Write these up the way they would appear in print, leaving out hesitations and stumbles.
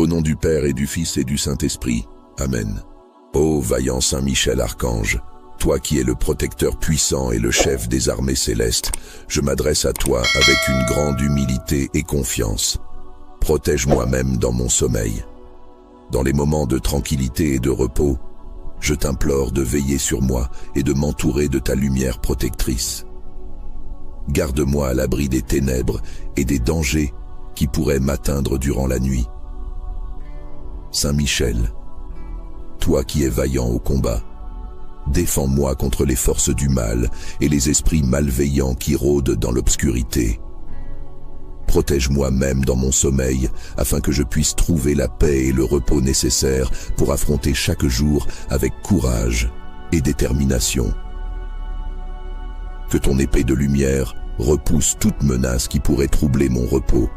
Au nom du Père et du Fils et du Saint-Esprit. Amen. Ô vaillant Saint Michel Archange, toi qui es le protecteur puissant et le chef des armées célestes, je m'adresse à toi avec une grande humilité et confiance. Protège-moi même dans mon sommeil. Dans les moments de tranquillité et de repos, je t'implore de veiller sur moi et de m'entourer de ta lumière protectrice. Garde-moi à l'abri des ténèbres et des dangers qui pourraient m'atteindre durant la nuit. Saint Michel, toi qui es vaillant au combat, défends-moi contre les forces du mal et les esprits malveillants qui rôdent dans l'obscurité. Protège-moi même dans mon sommeil, afin que je puisse trouver la paix et le repos nécessaires pour affronter chaque jour avec courage et détermination. Que ton épée de lumière repousse toute menace qui pourrait troubler mon repos.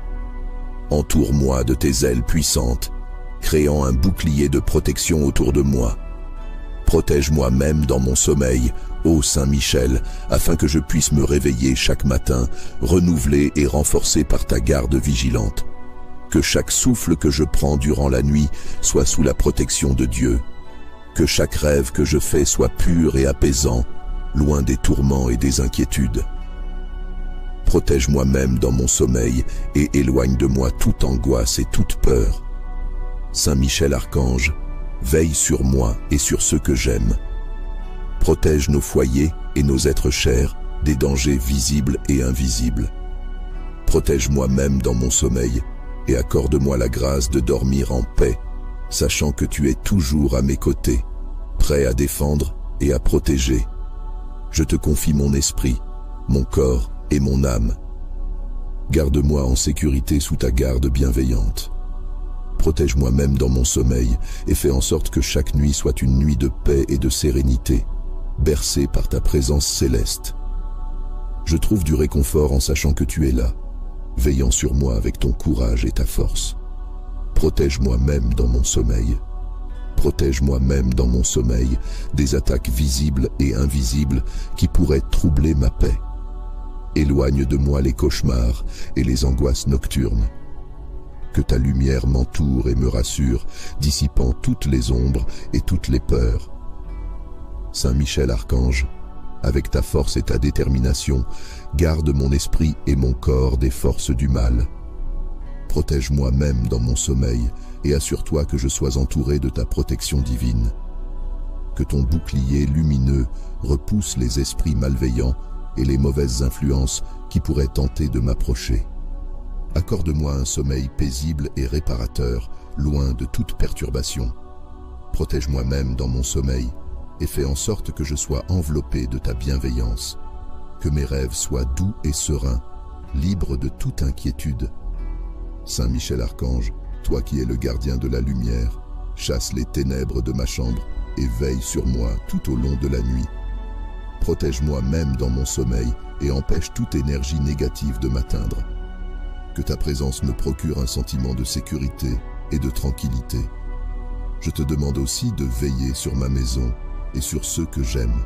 Entoure-moi de tes ailes puissantes, créant un bouclier de protection autour de moi. Protège-moi même dans mon sommeil, ô Saint Michel, afin que je puisse me réveiller chaque matin, renouvelé et renforcé par ta garde vigilante. Que chaque souffle que je prends durant la nuit soit sous la protection de Dieu. Que chaque rêve que je fais soit pur et apaisant, loin des tourments et des inquiétudes. Protège-moi même dans mon sommeil et éloigne de moi toute angoisse et toute peur. Saint Michel Archange, veille sur moi et sur ceux que j'aime. Protège nos foyers et nos êtres chers des dangers visibles et invisibles. Protège-moi même dans mon sommeil et accorde-moi la grâce de dormir en paix, sachant que tu es toujours à mes côtés, prêt à défendre et à protéger. Je te confie mon esprit, mon corps et mon âme. Garde-moi en sécurité sous ta garde bienveillante. Protège-moi même dans mon sommeil et fais en sorte que chaque nuit soit une nuit de paix et de sérénité, bercée par ta présence céleste. Je trouve du réconfort en sachant que tu es là, veillant sur moi avec ton courage et ta force. Protège-moi même dans mon sommeil. Protège-moi même dans mon sommeil des attaques visibles et invisibles qui pourraient troubler ma paix. Éloigne de moi les cauchemars et les angoisses nocturnes. Que ta lumière m'entoure et me rassure, dissipant toutes les ombres et toutes les peurs. Saint Michel Archange, avec ta force et ta détermination, garde mon esprit et mon corps des forces du mal. Protège-moi même dans mon sommeil et assure-toi que je sois entouré de ta protection divine. Que ton bouclier lumineux repousse les esprits malveillants et les mauvaises influences qui pourraient tenter de m'approcher. Accorde-moi un sommeil paisible et réparateur, loin de toute perturbation. Protège-moi même dans mon sommeil et fais en sorte que je sois enveloppé de ta bienveillance. Que mes rêves soient doux et sereins, libres de toute inquiétude. Saint Michel Archange, toi qui es le gardien de la lumière, chasse les ténèbres de ma chambre et veille sur moi tout au long de la nuit. Protège-moi même dans mon sommeil et empêche toute énergie négative de m'atteindre. Que ta présence me procure un sentiment de sécurité et de tranquillité. Je te demande aussi de veiller sur ma maison et sur ceux que j'aime.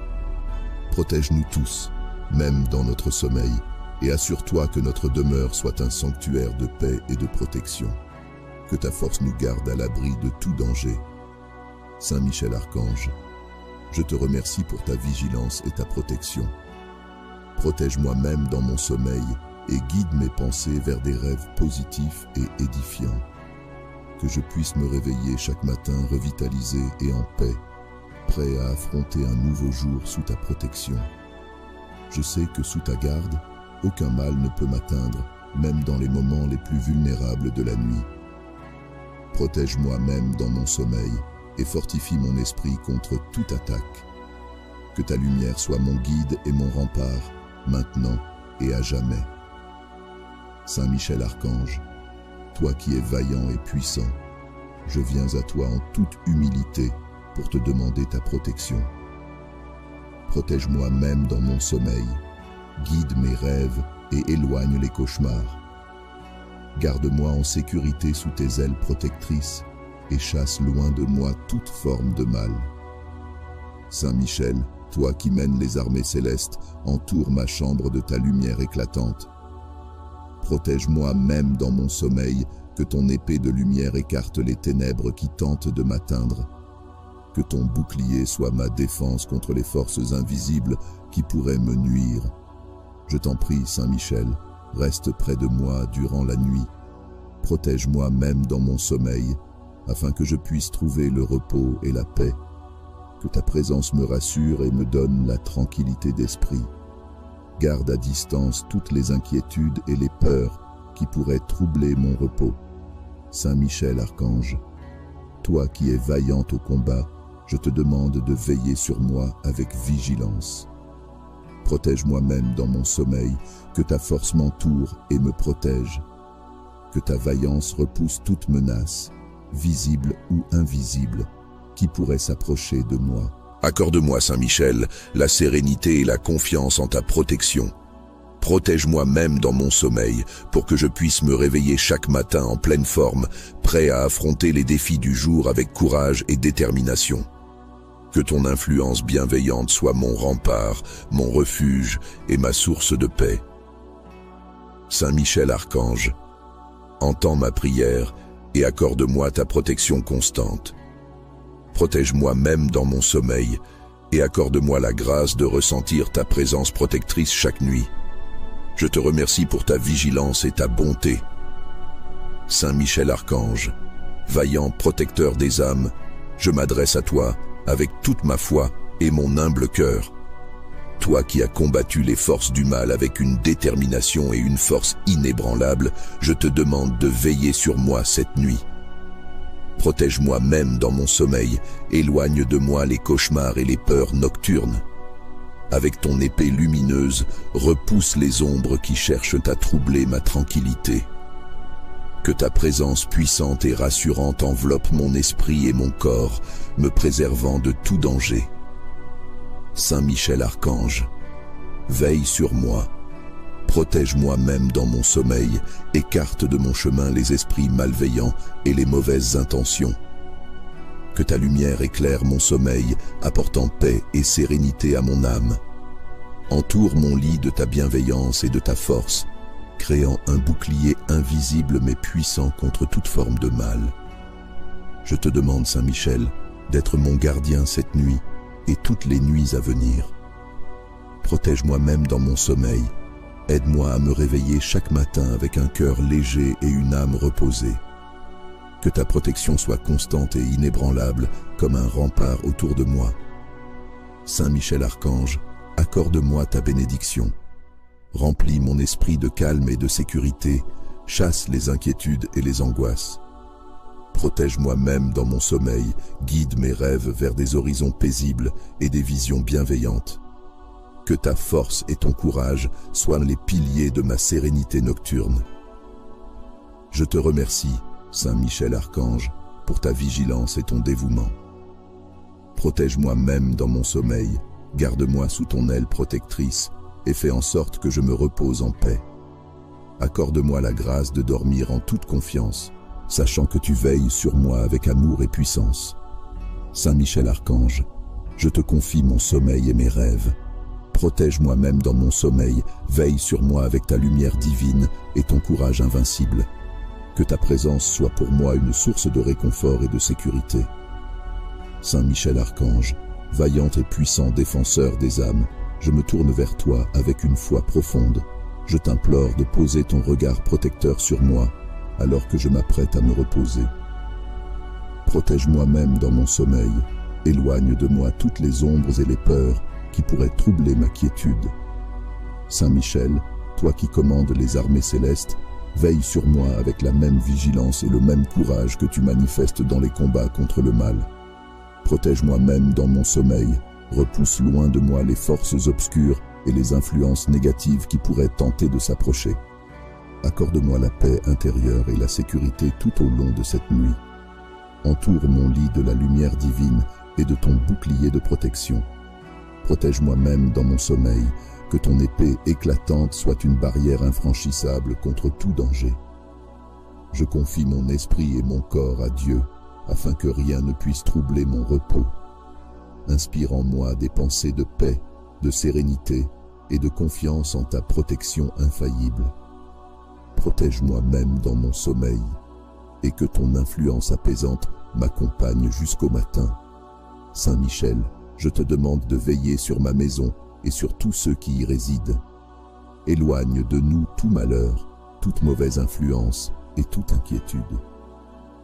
Protège-nous tous, même dans notre sommeil, et assure-toi que notre demeure soit un sanctuaire de paix et de protection. Que ta force nous garde à l'abri de tout danger. Saint Michel Archange, je te remercie pour ta vigilance et ta protection. Protège-moi même dans mon sommeil et guide mes pensées vers des rêves positifs et édifiants. Que je puisse me réveiller chaque matin revitalisé et en paix, prêt à affronter un nouveau jour sous ta protection. Je sais que sous ta garde, aucun mal ne peut m'atteindre, même dans les moments les plus vulnérables de la nuit. Protège-moi même dans mon sommeil et fortifie mon esprit contre toute attaque. Que ta lumière soit mon guide et mon rempart, maintenant et à jamais. Saint Michel Archange, toi qui es vaillant et puissant, je viens à toi en toute humilité pour te demander ta protection. Protège-moi même dans mon sommeil, guide mes rêves et éloigne les cauchemars. Garde-moi en sécurité sous tes ailes protectrices et chasse loin de moi toute forme de mal. Saint Michel, toi qui mènes les armées célestes, entoure ma chambre de ta lumière éclatante. Protège-moi même dans mon sommeil Que ton épée de lumière écarte les ténèbres qui tentent de m'atteindre. Que ton bouclier soit ma défense contre les forces invisibles qui pourraient me nuire. Je t'en prie, Saint Michel, reste près de moi durant la nuit. Protège-moi même dans mon sommeil, afin que je puisse trouver le repos et la paix. Que ta présence me rassure et me donne la tranquillité d'esprit. Garde à distance toutes les inquiétudes et les peurs qui pourraient troubler mon repos. Saint Michel Archange, toi qui es vaillante au combat, je te demande de veiller sur moi avec vigilance. Protège-moi même dans mon sommeil, que ta force m'entoure et me protège. Que ta vaillance repousse toute menace, visible ou invisible, qui pourrait s'approcher de moi. Accorde-moi, Saint Michel, la sérénité et la confiance en ta protection. Protège-moi même dans mon sommeil, pour que je puisse me réveiller chaque matin en pleine forme, prêt à affronter les défis du jour avec courage et détermination. Que ton influence bienveillante soit mon rempart, mon refuge et ma source de paix. Saint Michel Archange, entends ma prière et accorde-moi ta protection constante. Protège-moi même dans mon sommeil et accorde-moi la grâce de ressentir ta présence protectrice chaque nuit. Je te remercie pour ta vigilance et ta bonté. Saint Michel Archange, vaillant protecteur des âmes, je m'adresse à toi avec toute ma foi et mon humble cœur. Toi qui as combattu les forces du mal avec une détermination et une force inébranlable, je te demande de veiller sur moi cette nuit. Protège-moi même dans mon sommeil, éloigne de moi les cauchemars et les peurs nocturnes. Avec ton épée lumineuse, repousse les ombres qui cherchent à troubler ma tranquillité. Que ta présence puissante et rassurante enveloppe mon esprit et mon corps, me préservant de tout danger. Saint Michel Archange, veille sur moi, protège-moi même dans mon sommeil, écarte de mon chemin les esprits malveillants et les mauvaises intentions. Que ta lumière éclaire mon sommeil, apportant paix et sérénité à mon âme. Entoure mon lit de ta bienveillance et de ta force, créant un bouclier invisible mais puissant contre toute forme de mal. Je te demande, Saint Michel, d'être mon gardien cette nuit et toutes les nuits à venir. Protège-moi même dans mon sommeil, aide-moi à me réveiller chaque matin avec un cœur léger et une âme reposée. Que ta protection soit constante et inébranlable comme un rempart autour de moi. Saint Michel Archange, accorde-moi ta bénédiction. Remplis mon esprit de calme et de sécurité, chasse les inquiétudes et les angoisses. Protège-moi même dans mon sommeil, guide mes rêves vers des horizons paisibles et des visions bienveillantes. Que ta force et ton courage soient les piliers de ma sérénité nocturne. Je te remercie, Saint Michel Archange, pour ta vigilance et ton dévouement. Protège-moi même dans mon sommeil, garde-moi sous ton aile protectrice et fais en sorte que je me repose en paix. Accorde-moi la grâce de dormir en toute confiance, sachant que tu veilles sur moi avec amour et puissance. Saint Michel Archange, je te confie mon sommeil et mes rêves. Protège-moi même dans mon sommeil, veille sur moi avec ta lumière divine et ton courage invincible. Que ta présence soit pour moi une source de réconfort et de sécurité. Saint Michel Archange, vaillant et puissant défenseur des âmes, je me tourne vers toi avec une foi profonde. Je t'implore de poser ton regard protecteur sur moi, alors que je m'apprête à me reposer. Protège-moi même dans mon sommeil, éloigne de moi toutes les ombres et les peurs qui pourraient troubler ma quiétude. Saint Michel, toi qui commandes les armées célestes, veille sur moi avec la même vigilance et le même courage que tu manifestes dans les combats contre le mal. Protège-moi même dans mon sommeil, repousse loin de moi les forces obscures et les influences négatives qui pourraient tenter de s'approcher. Accorde-moi la paix intérieure et la sécurité tout au long de cette nuit. Entoure mon lit de la lumière divine et de ton bouclier de protection. Protège-moi même dans mon sommeil, que ton épée éclatante soit une barrière infranchissable contre tout danger. Je confie mon esprit et mon corps à Dieu, afin que rien ne puisse troubler mon repos. Inspire en moi des pensées de paix, de sérénité et de confiance en ta protection infaillible. Protège-moi même dans mon sommeil, et que ton influence apaisante m'accompagne jusqu'au matin. Saint Michel, je te demande de veiller sur ma maison et sur tous ceux qui y résident. Éloigne de nous tout malheur, toute mauvaise influence et toute inquiétude.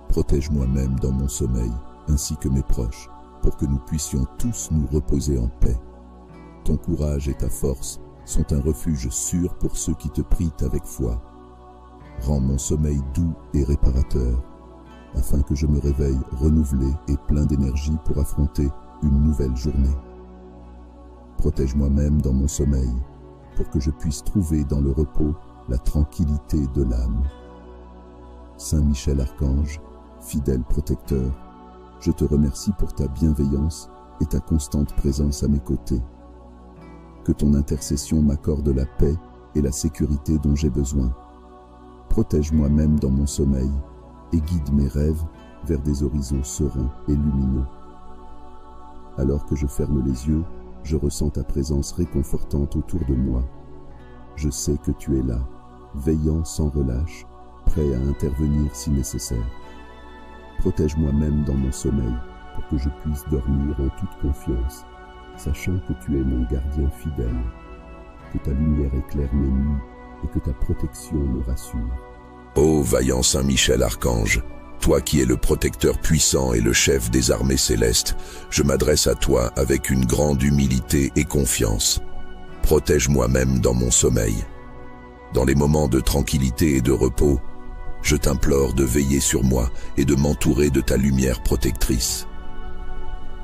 Protège-moi même dans mon sommeil, ainsi que mes proches, pour que nous puissions tous nous reposer en paix. Ton courage et ta force sont un refuge sûr pour ceux qui te prient avec foi. Rends mon sommeil doux et réparateur, afin que je me réveille renouvelé et plein d'énergie pour affronter une nouvelle journée. Protège-moi même dans mon sommeil, pour que je puisse trouver dans le repos la tranquillité de l'âme. Saint Michel Archange, fidèle protecteur, je te remercie pour ta bienveillance et ta constante présence à mes côtés. Que ton intercession m'accorde la paix et la sécurité dont j'ai besoin. Protège-moi même dans mon sommeil et guide mes rêves vers des horizons sereins et lumineux. Alors que je ferme les yeux, je ressens ta présence réconfortante autour de moi. Je sais que tu es là, veillant sans relâche, prêt à intervenir si nécessaire. Protège-moi même dans mon sommeil pour que je puisse dormir en toute confiance, sachant que tu es mon gardien fidèle, que ta lumière éclaire mes nuits et que ta protection me rassure. Ô vaillant Saint Michel Archange, toi qui es le protecteur puissant et le chef des armées célestes, je m'adresse à toi avec une grande humilité et confiance. Protège-moi même dans mon sommeil. Dans les moments de tranquillité et de repos, je t'implore de veiller sur moi et de m'entourer de ta lumière protectrice.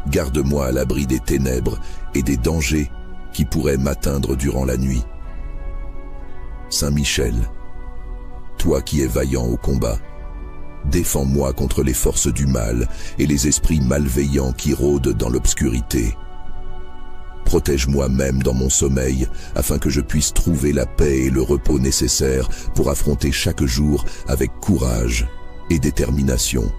Garde-moi à l'abri des ténèbres et des dangers qui pourraient m'atteindre durant la nuit. Saint Michel, toi qui es vaillant au combat, défends-moi contre les forces du mal et les esprits malveillants qui rôdent dans l'obscurité. Protège-moi même dans mon sommeil, afin que je puisse trouver la paix et le repos nécessaires pour affronter chaque jour avec courage et détermination.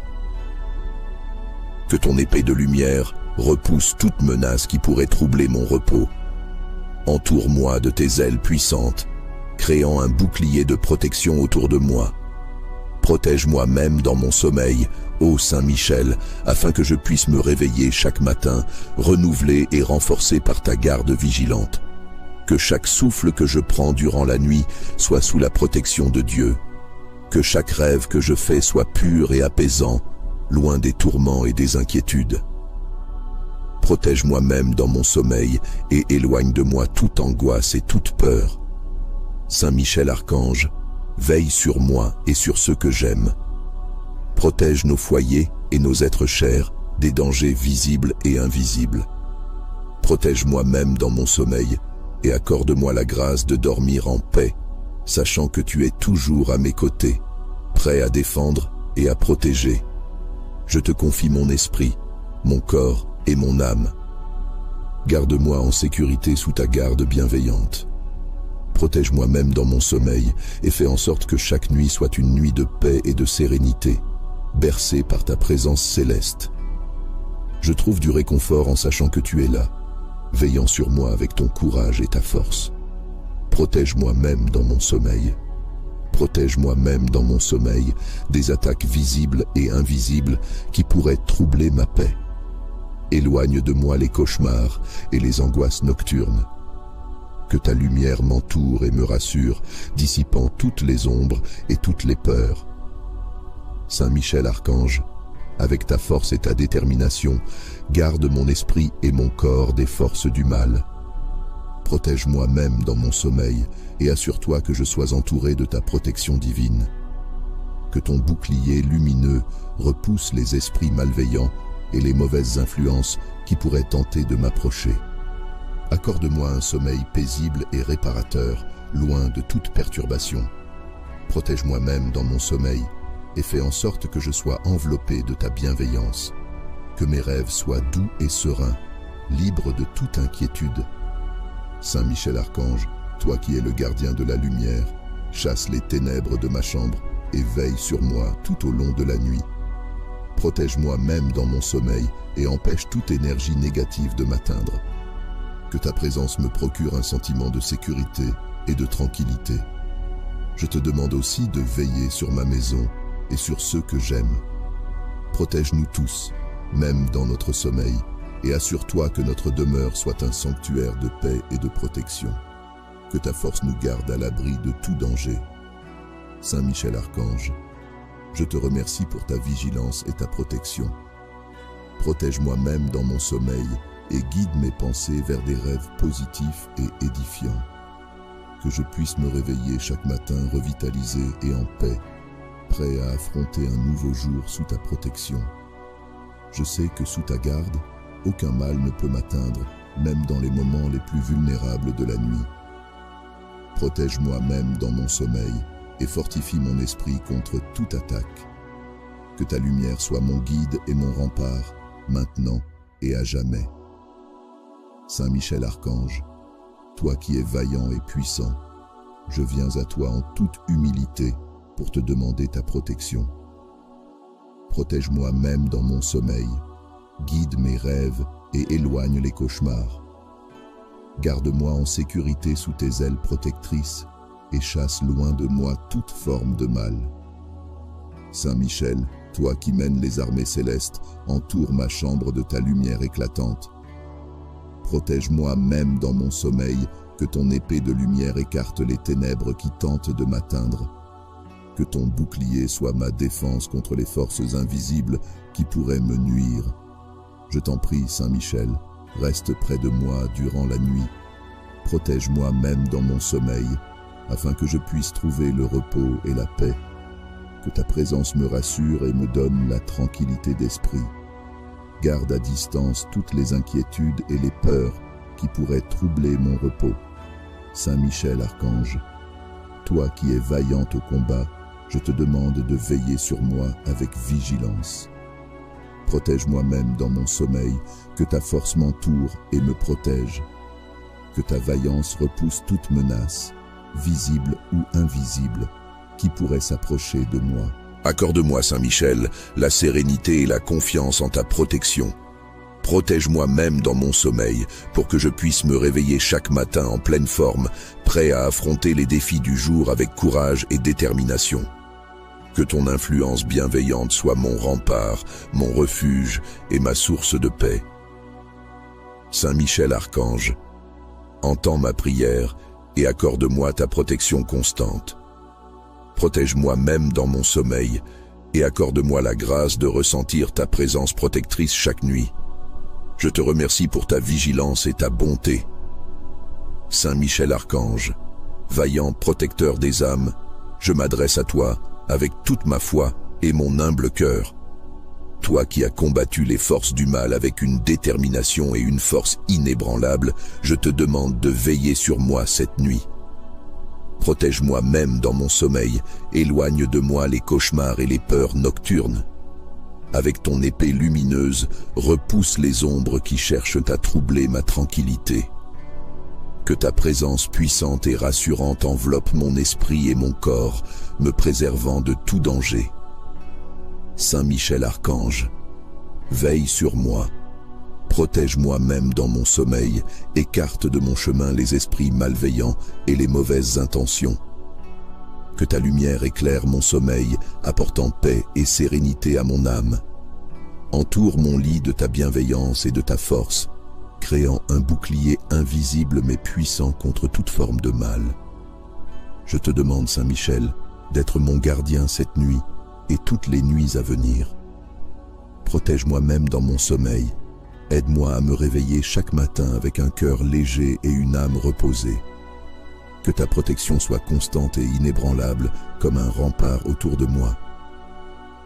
Que ton épée de lumière repousse toute menace qui pourrait troubler mon repos. Entoure-moi de tes ailes puissantes, créant un bouclier de protection autour de moi. Protège-moi même dans mon sommeil, ô Saint Michel, afin que je puisse me réveiller chaque matin, renouvelé et renforcé par ta garde vigilante. Que chaque souffle que je prends durant la nuit soit sous la protection de Dieu. Que chaque rêve que je fais soit pur et apaisant, loin des tourments et des inquiétudes. Protège-moi même dans mon sommeil et éloigne de moi toute angoisse et toute peur. Saint Michel Archange, veille sur moi et sur ceux que j'aime. Protège nos foyers et nos êtres chers des dangers visibles et invisibles. Protège-moi même dans mon sommeil et accorde-moi la grâce de dormir en paix, sachant que tu es toujours à mes côtés, prêt à défendre et à protéger. Je te confie mon esprit, mon corps et mon âme. Garde-moi en sécurité sous ta garde bienveillante. Protège-moi même dans mon sommeil et fais en sorte que chaque nuit soit une nuit de paix et de sérénité, bercée par ta présence céleste. Je trouve du réconfort en sachant que tu es là, veillant sur moi avec ton courage et ta force. Protège-moi même dans mon sommeil. Protège-moi même dans mon sommeil des attaques visibles et invisibles qui pourraient troubler ma paix. Éloigne de moi les cauchemars et les angoisses nocturnes. Que ta lumière m'entoure et me rassure, dissipant toutes les ombres et toutes les peurs. Saint Michel Archange, avec ta force et ta détermination, garde mon esprit et mon corps des forces du mal. Protège-moi même dans mon sommeil et assure-toi que je sois entouré de ta protection divine. Que ton bouclier lumineux repousse les esprits malveillants et les mauvaises influences qui pourraient tenter de m'approcher. Accorde-moi un sommeil paisible et réparateur, loin de toute perturbation. Protège-moi même dans mon sommeil et fais en sorte que je sois enveloppé de ta bienveillance. Que mes rêves soient doux et sereins, libres de toute inquiétude. Saint Michel Archange, toi qui es le gardien de la lumière, chasse les ténèbres de ma chambre et veille sur moi tout au long de la nuit. Protège-moi même dans mon sommeil et empêche toute énergie négative de m'atteindre. Que ta présence me procure un sentiment de sécurité et de tranquillité. Je te demande aussi de veiller sur ma maison et sur ceux que j'aime. Protège-nous tous, même dans notre sommeil, et assure-toi que notre demeure soit un sanctuaire de paix et de protection. Que ta force nous garde à l'abri de tout danger. Saint Michel Archange, je te remercie pour ta vigilance et ta protection. Protège-moi même dans mon sommeil et guide mes pensées vers des rêves positifs et édifiants. Que je puisse me réveiller chaque matin revitalisé et en paix, prêt à affronter un nouveau jour sous ta protection. Je sais que sous ta garde, aucun mal ne peut m'atteindre, même dans les moments les plus vulnérables de la nuit. Protège-moi même dans mon sommeil et fortifie mon esprit contre toute attaque. Que ta lumière soit mon guide et mon rempart, maintenant et à jamais. Saint Michel Archange, toi qui es vaillant et puissant, je viens à toi en toute humilité pour te demander ta protection. Protège-moi même dans mon sommeil, guide mes rêves et éloigne les cauchemars. Garde-moi en sécurité sous tes ailes protectrices et chasse loin de moi toute forme de mal. Saint Michel, toi qui mènes les armées célestes, entoure ma chambre de ta lumière éclatante. Protège-moi même dans mon sommeil, que ton épée de lumière écarte les ténèbres qui tentent de m'atteindre. Que ton bouclier soit ma défense contre les forces invisibles qui pourraient me nuire. Je t'en prie, Saint Michel, reste près de moi durant la nuit. Protège-moi même dans mon sommeil, afin que je puisse trouver le repos et la paix. Que ta présence me rassure et me donne la tranquillité d'esprit. Garde à distance toutes les inquiétudes et les peurs qui pourraient troubler mon repos. Saint Michel Archange, toi qui es vaillante au combat, je te demande de veiller sur moi avec vigilance. Protège-moi même dans mon sommeil, que ta force m'entoure et me protège. Que ta vaillance repousse toute menace, visible ou invisible, qui pourrait s'approcher de moi. Accorde-moi, Saint Michel, la sérénité et la confiance en ta protection. Protège-moi même dans mon sommeil, pour que je puisse me réveiller chaque matin en pleine forme, prêt à affronter les défis du jour avec courage et détermination. Que ton influence bienveillante soit mon rempart, mon refuge et ma source de paix. Saint Michel Archange, entends ma prière et accorde-moi ta protection constante. Protège-moi même dans mon sommeil et accorde-moi la grâce de ressentir ta présence protectrice chaque nuit. Je te remercie pour ta vigilance et ta bonté. Saint Michel Archange, vaillant protecteur des âmes, je m'adresse à toi avec toute ma foi et mon humble cœur. Toi qui as combattu les forces du mal avec une détermination et une force inébranlable, je te demande de veiller sur moi cette nuit. Protège-moi même dans mon sommeil, éloigne de moi les cauchemars et les peurs nocturnes. Avec ton épée lumineuse, repousse les ombres qui cherchent à troubler ma tranquillité. Que ta présence puissante et rassurante enveloppe mon esprit et mon corps, me préservant de tout danger. Saint Michel Archange, veille sur moi, protège-moi même dans mon sommeil, écarte de mon chemin les esprits malveillants et les mauvaises intentions. Que ta lumière éclaire mon sommeil, apportant paix et sérénité à mon âme. Entoure mon lit de ta bienveillance et de ta force, créant un bouclier invisible mais puissant contre toute forme de mal. Je te demande, Saint Michel, d'être mon gardien cette nuit et toutes les nuits à venir. Protège-moi même dans mon sommeil, aide-moi à me réveiller chaque matin avec un cœur léger et une âme reposée. Que ta protection soit constante et inébranlable comme un rempart autour de moi.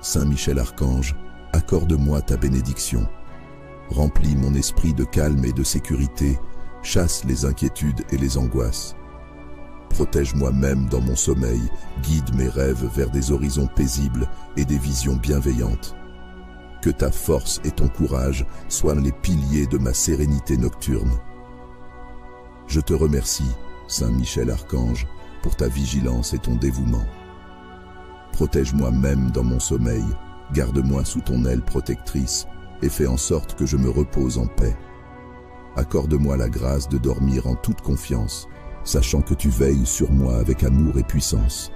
Saint Michel Archange, accorde-moi ta bénédiction. Remplis mon esprit de calme et de sécurité, chasse les inquiétudes et les angoisses. Protège-moi même dans mon sommeil, guide mes rêves vers des horizons paisibles et des visions bienveillantes. Que ta force et ton courage soient les piliers de ma sérénité nocturne. Je te remercie, Saint Michel Archange, pour ta vigilance et ton dévouement. Protège-moi même dans mon sommeil, garde-moi sous ton aile protectrice et fais en sorte que je me repose en paix. Accorde-moi la grâce de dormir en toute confiance, sachant que tu veilles sur moi avec amour et puissance.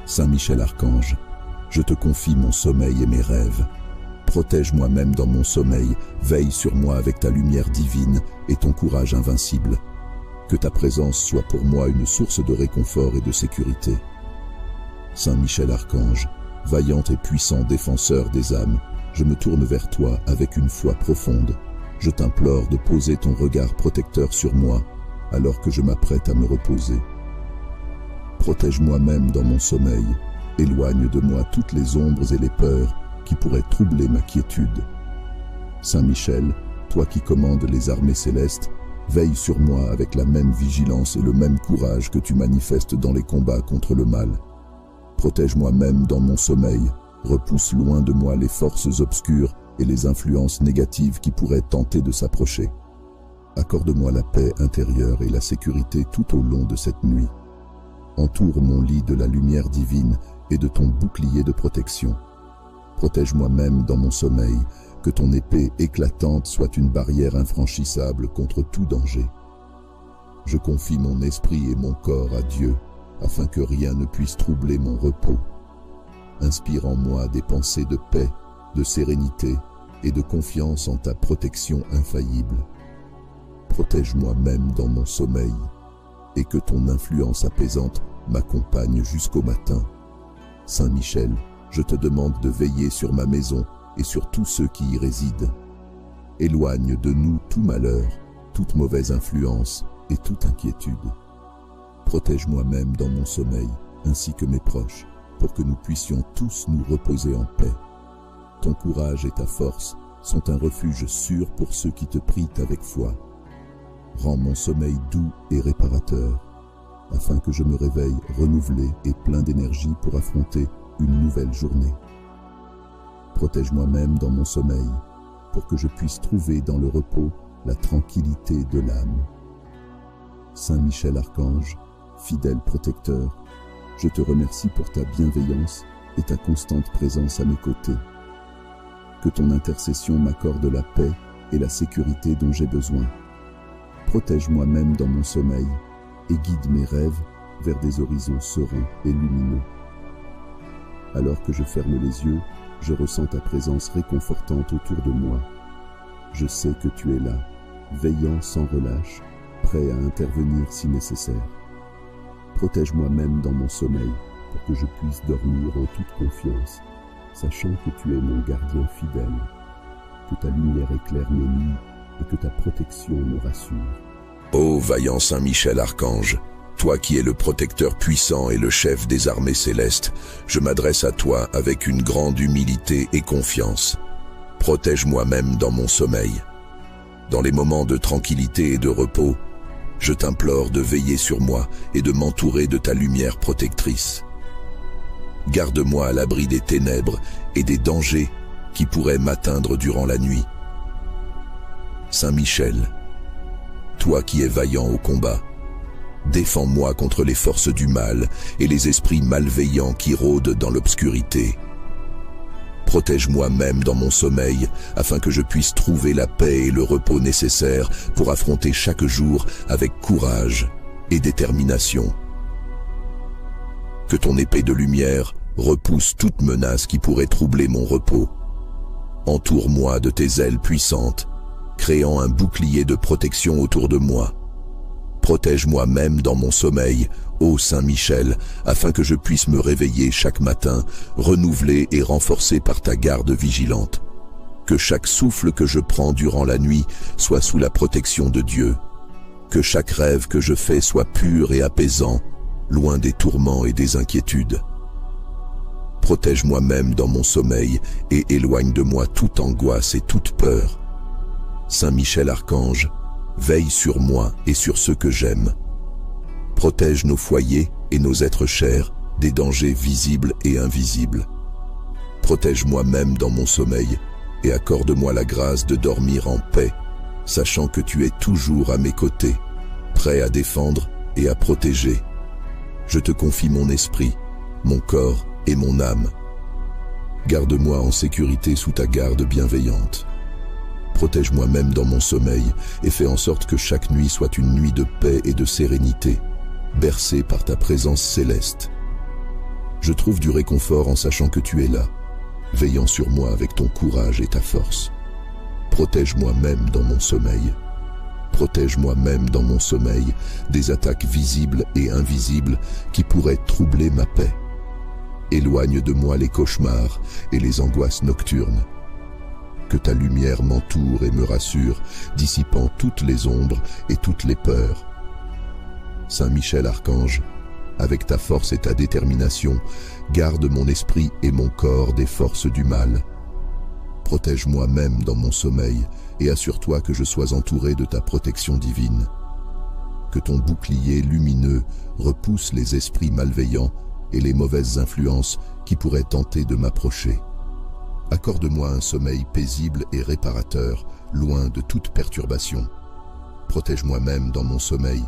Saint Michel Archange, Je te confie mon sommeil et mes rêves. Protège-moi même dans mon sommeil, veille sur moi avec ta lumière divine et ton courage invincible. Que ta présence soit pour moi une source de réconfort et de sécurité. Saint Michel Archange, vaillant et puissant défenseur des âmes, je me tourne vers toi avec une foi profonde. Je t'implore de poser ton regard protecteur sur moi, alors que je m'apprête à me reposer. Protège-moi même dans mon sommeil, éloigne de moi toutes les ombres et les peurs qui pourraient troubler ma quiétude. Saint Michel, toi qui commandes les armées célestes, veille sur moi avec la même vigilance et le même courage que tu manifestes dans les combats contre le mal. Protège-moi même dans mon sommeil, repousse loin de moi les forces obscures et les influences négatives qui pourraient tenter de s'approcher. Accorde-moi la paix intérieure et la sécurité tout au long de cette nuit. Entoure mon lit de la lumière divine et de ton bouclier de protection. Protège-moi même dans mon sommeil, que ton épée éclatante soit une barrière infranchissable contre tout danger. Je confie mon esprit et mon corps à Dieu, afin que rien ne puisse troubler mon repos. Inspire en moi des pensées de paix, de sérénité et de confiance en ta protection infaillible. Protège-moi même dans mon sommeil, et que ton influence apaisante m'accompagne jusqu'au matin. Saint Michel, je te demande de veiller sur ma maison et sur tous ceux qui y résident. Éloigne de nous tout malheur, toute mauvaise influence et toute inquiétude. Protège-moi même dans mon sommeil, ainsi que mes proches, pour que nous puissions tous nous reposer en paix. Ton courage et ta force sont un refuge sûr pour ceux qui te prient avec foi. Rends mon sommeil doux et réparateur, afin que je me réveille renouvelé et plein d'énergie pour affronter une nouvelle journée. Protège-moi même dans mon sommeil, pour que je puisse trouver dans le repos la tranquillité de l'âme. Saint Michel Archange, fidèle protecteur, je te remercie pour ta bienveillance et ta constante présence à mes côtés. Que ton intercession m'accorde la paix et la sécurité dont j'ai besoin. Protège-moi même dans mon sommeil et guide mes rêves vers des horizons sereins et lumineux. Alors que je ferme les yeux, je ressens ta présence réconfortante autour de moi. Je sais que tu es là, veillant sans relâche, prêt à intervenir si nécessaire. Protège-moi même dans mon sommeil pour que je puisse dormir en toute confiance, sachant que tu es mon gardien fidèle, que ta lumière éclaire mes nuits et que ta protection me rassure. Ô vaillant Saint Michel Archange, toi qui es le protecteur puissant et le chef des armées célestes, je m'adresse à toi avec une grande humilité et confiance. Protège-moi même dans mon sommeil. Dans les moments de tranquillité et de repos, je t'implore de veiller sur moi et de m'entourer de ta lumière protectrice. Garde-moi à l'abri des ténèbres et des dangers qui pourraient m'atteindre durant la nuit. Saint Michel, toi qui es vaillant au combat, défends-moi contre les forces du mal et les esprits malveillants qui rôdent dans l'obscurité. Protège-moi même dans mon sommeil, afin que je puisse trouver la paix et le repos nécessaires pour affronter chaque jour avec courage et détermination. Que ton épée de lumière repousse toute menace qui pourrait troubler mon repos. Entoure-moi de tes ailes puissantes, créant un bouclier de protection autour de moi. Protège-moi même dans mon sommeil, ô Saint Michel, afin que je puisse me réveiller chaque matin, renouvelé et renforcé par ta garde vigilante. Que chaque souffle que je prends durant la nuit soit sous la protection de Dieu. Que chaque rêve que je fais soit pur et apaisant, loin des tourments et des inquiétudes. Protège-moi même dans mon sommeil et éloigne de moi toute angoisse et toute peur. Saint Michel Archange, veille sur moi et sur ceux que j'aime. Protège nos foyers et nos êtres chers des dangers visibles et invisibles. Protège-moi même dans mon sommeil et accorde-moi la grâce de dormir en paix, sachant que tu es toujours à mes côtés, prêt à défendre et à protéger. Je te confie mon esprit, mon corps et mon âme. Garde-moi en sécurité sous ta garde bienveillante. Protège-moi même dans mon sommeil et fais en sorte que chaque nuit soit une nuit de paix et de sérénité, bercée par ta présence céleste. Je trouve du réconfort en sachant que tu es là, veillant sur moi avec ton courage et ta force. Protège-moi même dans mon sommeil. Protège-moi même dans mon sommeil des attaques visibles et invisibles qui pourraient troubler ma paix. Éloigne de moi les cauchemars et les angoisses nocturnes. Que ta lumière m'entoure et me rassure, dissipant toutes les ombres et toutes les peurs. Saint Michel Archange, avec ta force et ta détermination, garde mon esprit et mon corps des forces du mal. Protège-moi même dans mon sommeil et assure-toi que je sois entouré de ta protection divine. Que ton bouclier lumineux repousse les esprits malveillants et les mauvaises influences qui pourraient tenter de m'approcher. Accorde-moi un sommeil paisible et réparateur, loin de toute perturbation. Protège-moi même dans mon sommeil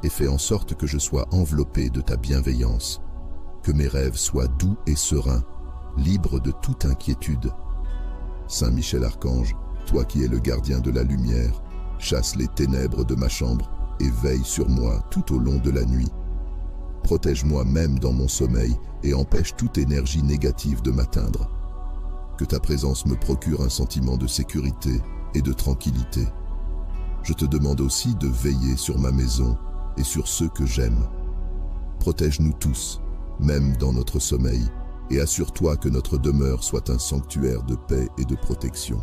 et fais en sorte que je sois enveloppé de ta bienveillance. Que mes rêves soient doux et sereins, libres de toute inquiétude. Saint Michel Archange, toi qui es le gardien de la lumière, chasse les ténèbres de ma chambre et veille sur moi tout au long de la nuit. Protège-moi même dans mon sommeil et empêche toute énergie négative de m'atteindre. Que ta présence me procure un sentiment de sécurité et de tranquillité. Je te demande aussi de veiller sur ma maison et sur ceux que j'aime. Protège-nous tous, même dans notre sommeil, et assure-toi que notre demeure soit un sanctuaire de paix et de protection.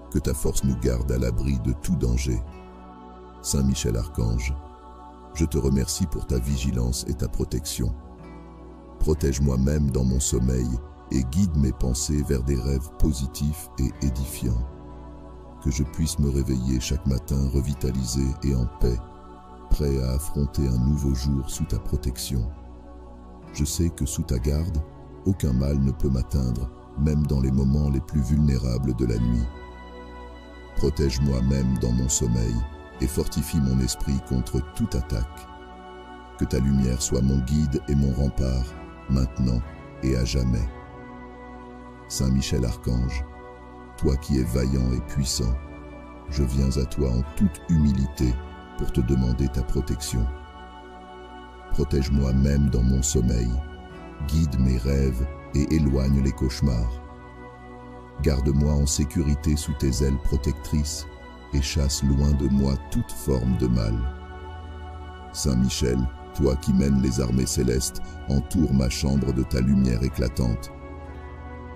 Que ta force nous garde à l'abri de tout danger. Saint Michel Archange, je te remercie pour ta vigilance et ta protection. Protège-moi même dans mon sommeil et guide mes pensées vers des rêves positifs et édifiants. Que je puisse me réveiller chaque matin revitalisé et en paix, prêt à affronter un nouveau jour sous ta protection. Je sais que sous ta garde, aucun mal ne peut m'atteindre, même dans les moments les plus vulnérables de la nuit. Protège-moi même dans mon sommeil et fortifie mon esprit contre toute attaque. Que ta lumière soit mon guide et mon rempart, maintenant et à jamais. Saint Michel Archange, toi qui es vaillant et puissant, je viens à toi en toute humilité pour te demander ta protection. Protège-moi même dans mon sommeil, guide mes rêves et éloigne les cauchemars. Garde-moi en sécurité sous tes ailes protectrices et chasse loin de moi toute forme de mal. Saint Michel, toi qui mènes les armées célestes, entoure ma chambre de ta lumière éclatante.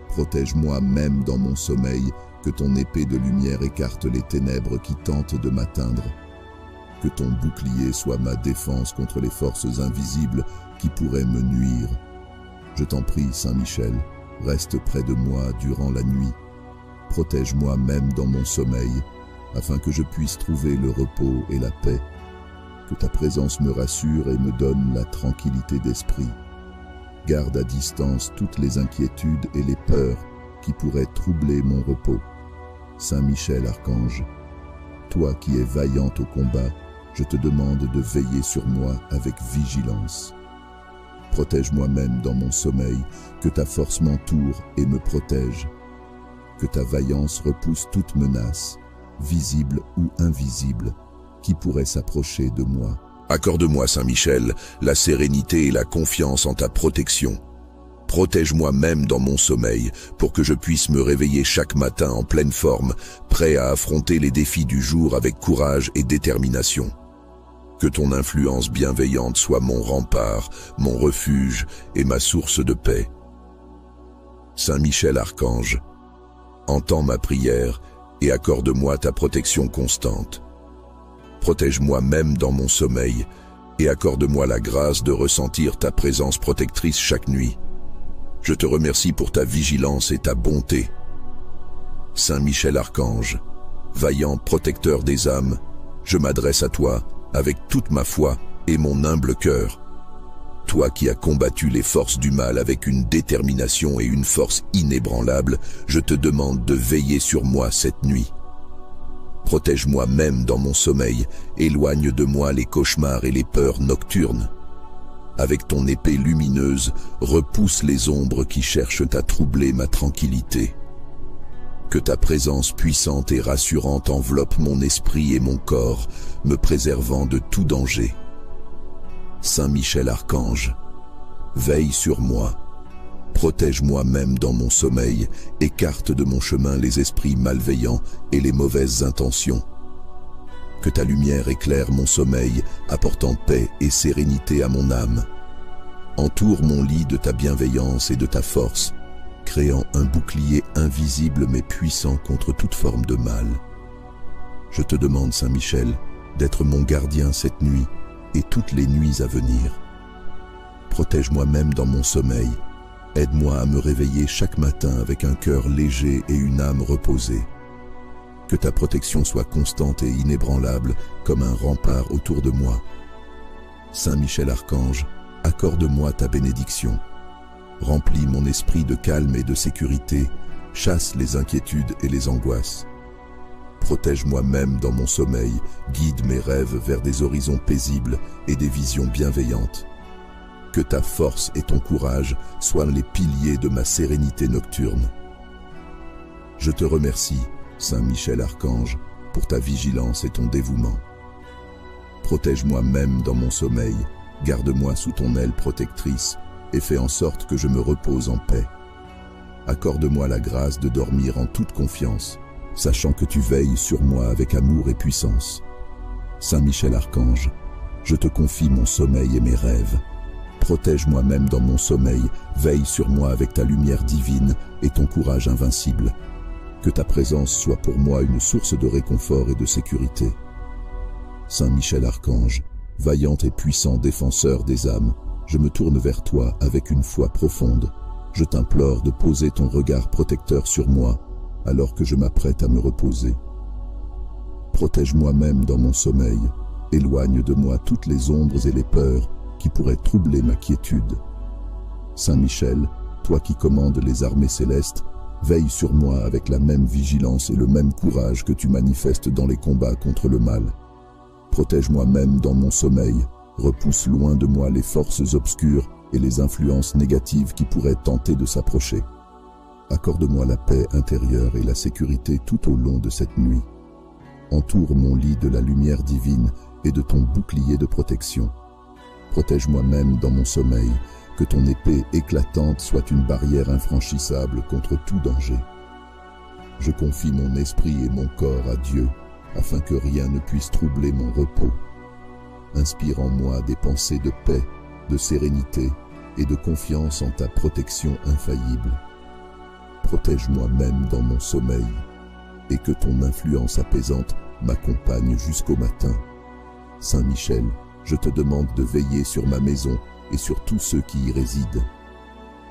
Protège-moi même dans mon sommeil, que ton épée de lumière écarte les ténèbres qui tentent de m'atteindre. Que ton bouclier soit ma défense contre les forces invisibles qui pourraient me nuire. Je t'en prie, Saint Michel, reste près de moi durant la nuit. Protège-moi même dans mon sommeil, afin que je puisse trouver le repos et la paix. Que ta présence me rassure et me donne la tranquillité d'esprit. Garde à distance toutes les inquiétudes et les peurs qui pourraient troubler mon repos. Saint Michel Archange, toi qui es vaillante au combat, je te demande de veiller sur moi avec vigilance. Protège-moi même dans mon sommeil, que ta force m'entoure et me protège. Que ta vaillance repousse toute menace, visible ou invisible, qui pourrait s'approcher de moi. Accorde-moi, Saint Michel, la sérénité et la confiance en ta protection. Protège-moi même dans mon sommeil, pour que je puisse me réveiller chaque matin en pleine forme, prêt à affronter les défis du jour avec courage et détermination. Que ton influence bienveillante soit mon rempart, mon refuge et ma source de paix. Saint Michel Archange, entends ma prière et accorde-moi ta protection constante. Protège-moi même dans mon sommeil et accorde-moi la grâce de ressentir ta présence protectrice chaque nuit. Je te remercie pour ta vigilance et ta bonté. Saint Michel Archange, vaillant protecteur des âmes, je m'adresse à toi avec toute ma foi et mon humble cœur. Toi qui as combattu les forces du mal avec une détermination et une force inébranlable, je te demande de veiller sur moi cette nuit. Protège-moi même dans mon sommeil, éloigne de moi les cauchemars et les peurs nocturnes. Avec ton épée lumineuse, repousse les ombres qui cherchent à troubler ma tranquillité. Que ta présence puissante et rassurante enveloppe mon esprit et mon corps, me préservant de tout danger. Saint Michel Archange, veille sur moi Protège-moi même dans mon sommeil, écarte de mon chemin les esprits malveillants et les mauvaises intentions. Que ta lumière éclaire mon sommeil, apportant paix et sérénité à mon âme. Entoure mon lit de ta bienveillance et de ta force, créant un bouclier invisible mais puissant contre toute forme de mal. Je te demande, Saint Michel, d'être mon gardien cette nuit et toutes les nuits à venir. Protège-moi même dans mon sommeil. Aide-moi à me réveiller chaque matin avec un cœur léger et une âme reposée. Que ta protection soit constante et inébranlable comme un rempart autour de moi. Saint Michel Archange, accorde-moi ta bénédiction. Remplis mon esprit de calme et de sécurité, chasse les inquiétudes et les angoisses. Protège-moi même dans mon sommeil, guide mes rêves vers des horizons paisibles et des visions bienveillantes. Que ta force et ton courage soient les piliers de ma sérénité nocturne. Je te remercie, Saint Michel Archange, pour ta vigilance et ton dévouement. Protège-moi même dans mon sommeil, garde-moi sous ton aile protectrice et fais en sorte que je me repose en paix. Accorde-moi la grâce de dormir en toute confiance, sachant que tu veilles sur moi avec amour et puissance. Saint Michel Archange, je te confie mon sommeil et mes rêves. Protège-moi même dans mon sommeil, veille sur moi avec ta lumière divine et ton courage invincible. Que ta présence soit pour moi une source de réconfort et de sécurité. Saint Michel Archange, vaillant et puissant défenseur des âmes, je me tourne vers toi avec une foi profonde. Je t'implore de poser ton regard protecteur sur moi, alors que je m'apprête à me reposer. Protège-moi même dans mon sommeil, éloigne de moi toutes les ombres et les peurs qui pourraient troubler ma quiétude. Saint Michel, toi qui commandes les armées célestes, veille sur moi avec la même vigilance et le même courage que tu manifestes dans les combats contre le mal. Protège-moi même dans mon sommeil, repousse loin de moi les forces obscures et les influences négatives qui pourraient tenter de s'approcher. Accorde-moi la paix intérieure et la sécurité tout au long de cette nuit. Entoure mon lit de la lumière divine et de ton bouclier de protection. Protège-moi même dans mon sommeil, que ton épée éclatante soit une barrière infranchissable contre tout danger. Je confie mon esprit et mon corps à Dieu, afin que rien ne puisse troubler mon repos. Inspire en moi des pensées de paix, de sérénité et de confiance en ta protection infaillible. Protège-moi même dans mon sommeil, et que ton influence apaisante m'accompagne jusqu'au matin. Saint Michel, je te demande de veiller sur ma maison et sur tous ceux qui y résident.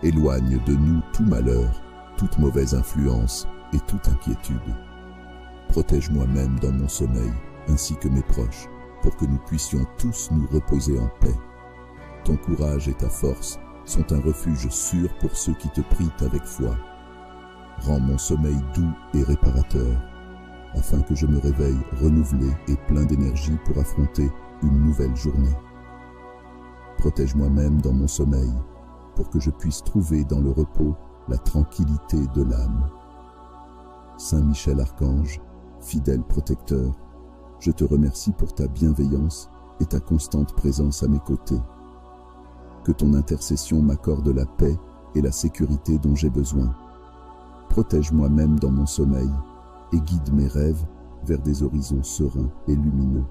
Éloigne de nous tout malheur, toute mauvaise influence et toute inquiétude. Protège-moi même dans mon sommeil, ainsi que mes proches, pour que nous puissions tous nous reposer en paix. Ton courage et ta force sont un refuge sûr pour ceux qui te prient avec foi. Rends mon sommeil doux et réparateur, afin que je me réveille renouvelé et plein d'énergie pour affronter une nouvelle journée. Protège-moi même dans mon sommeil, pour que je puisse trouver dans le repos la tranquillité de l'âme. Saint Michel Archange, fidèle protecteur, je te remercie pour ta bienveillance et ta constante présence à mes côtés. Que ton intercession m'accorde la paix et la sécurité dont j'ai besoin. Protège-moi même dans mon sommeil et guide mes rêves vers des horizons sereins et lumineux.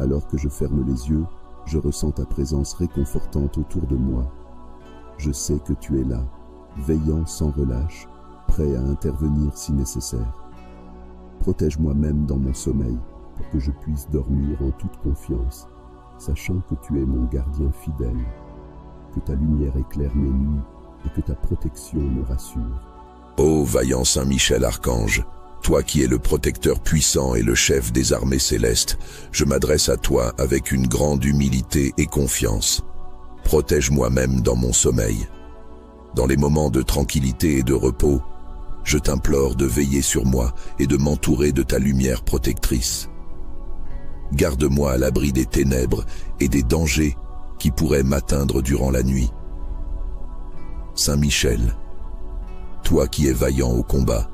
Alors que je ferme les yeux, je ressens ta présence réconfortante autour de moi. Je sais que tu es là, veillant sans relâche, prêt à intervenir si nécessaire. Protège-moi même dans mon sommeil pour que je puisse dormir en toute confiance, sachant que tu es mon gardien fidèle. Que ta lumière éclaire mes nuits et que ta protection me rassure. Ô vaillant Saint Michel Archange, toi qui es le protecteur puissant et le chef des armées célestes, je m'adresse à toi avec une grande humilité et confiance. Protège-moi même dans mon sommeil. Dans les moments de tranquillité et de repos, je t'implore de veiller sur moi et de m'entourer de ta lumière protectrice. Garde-moi à l'abri des ténèbres et des dangers qui pourraient m'atteindre durant la nuit. Saint Michel, toi qui es vaillant au combat,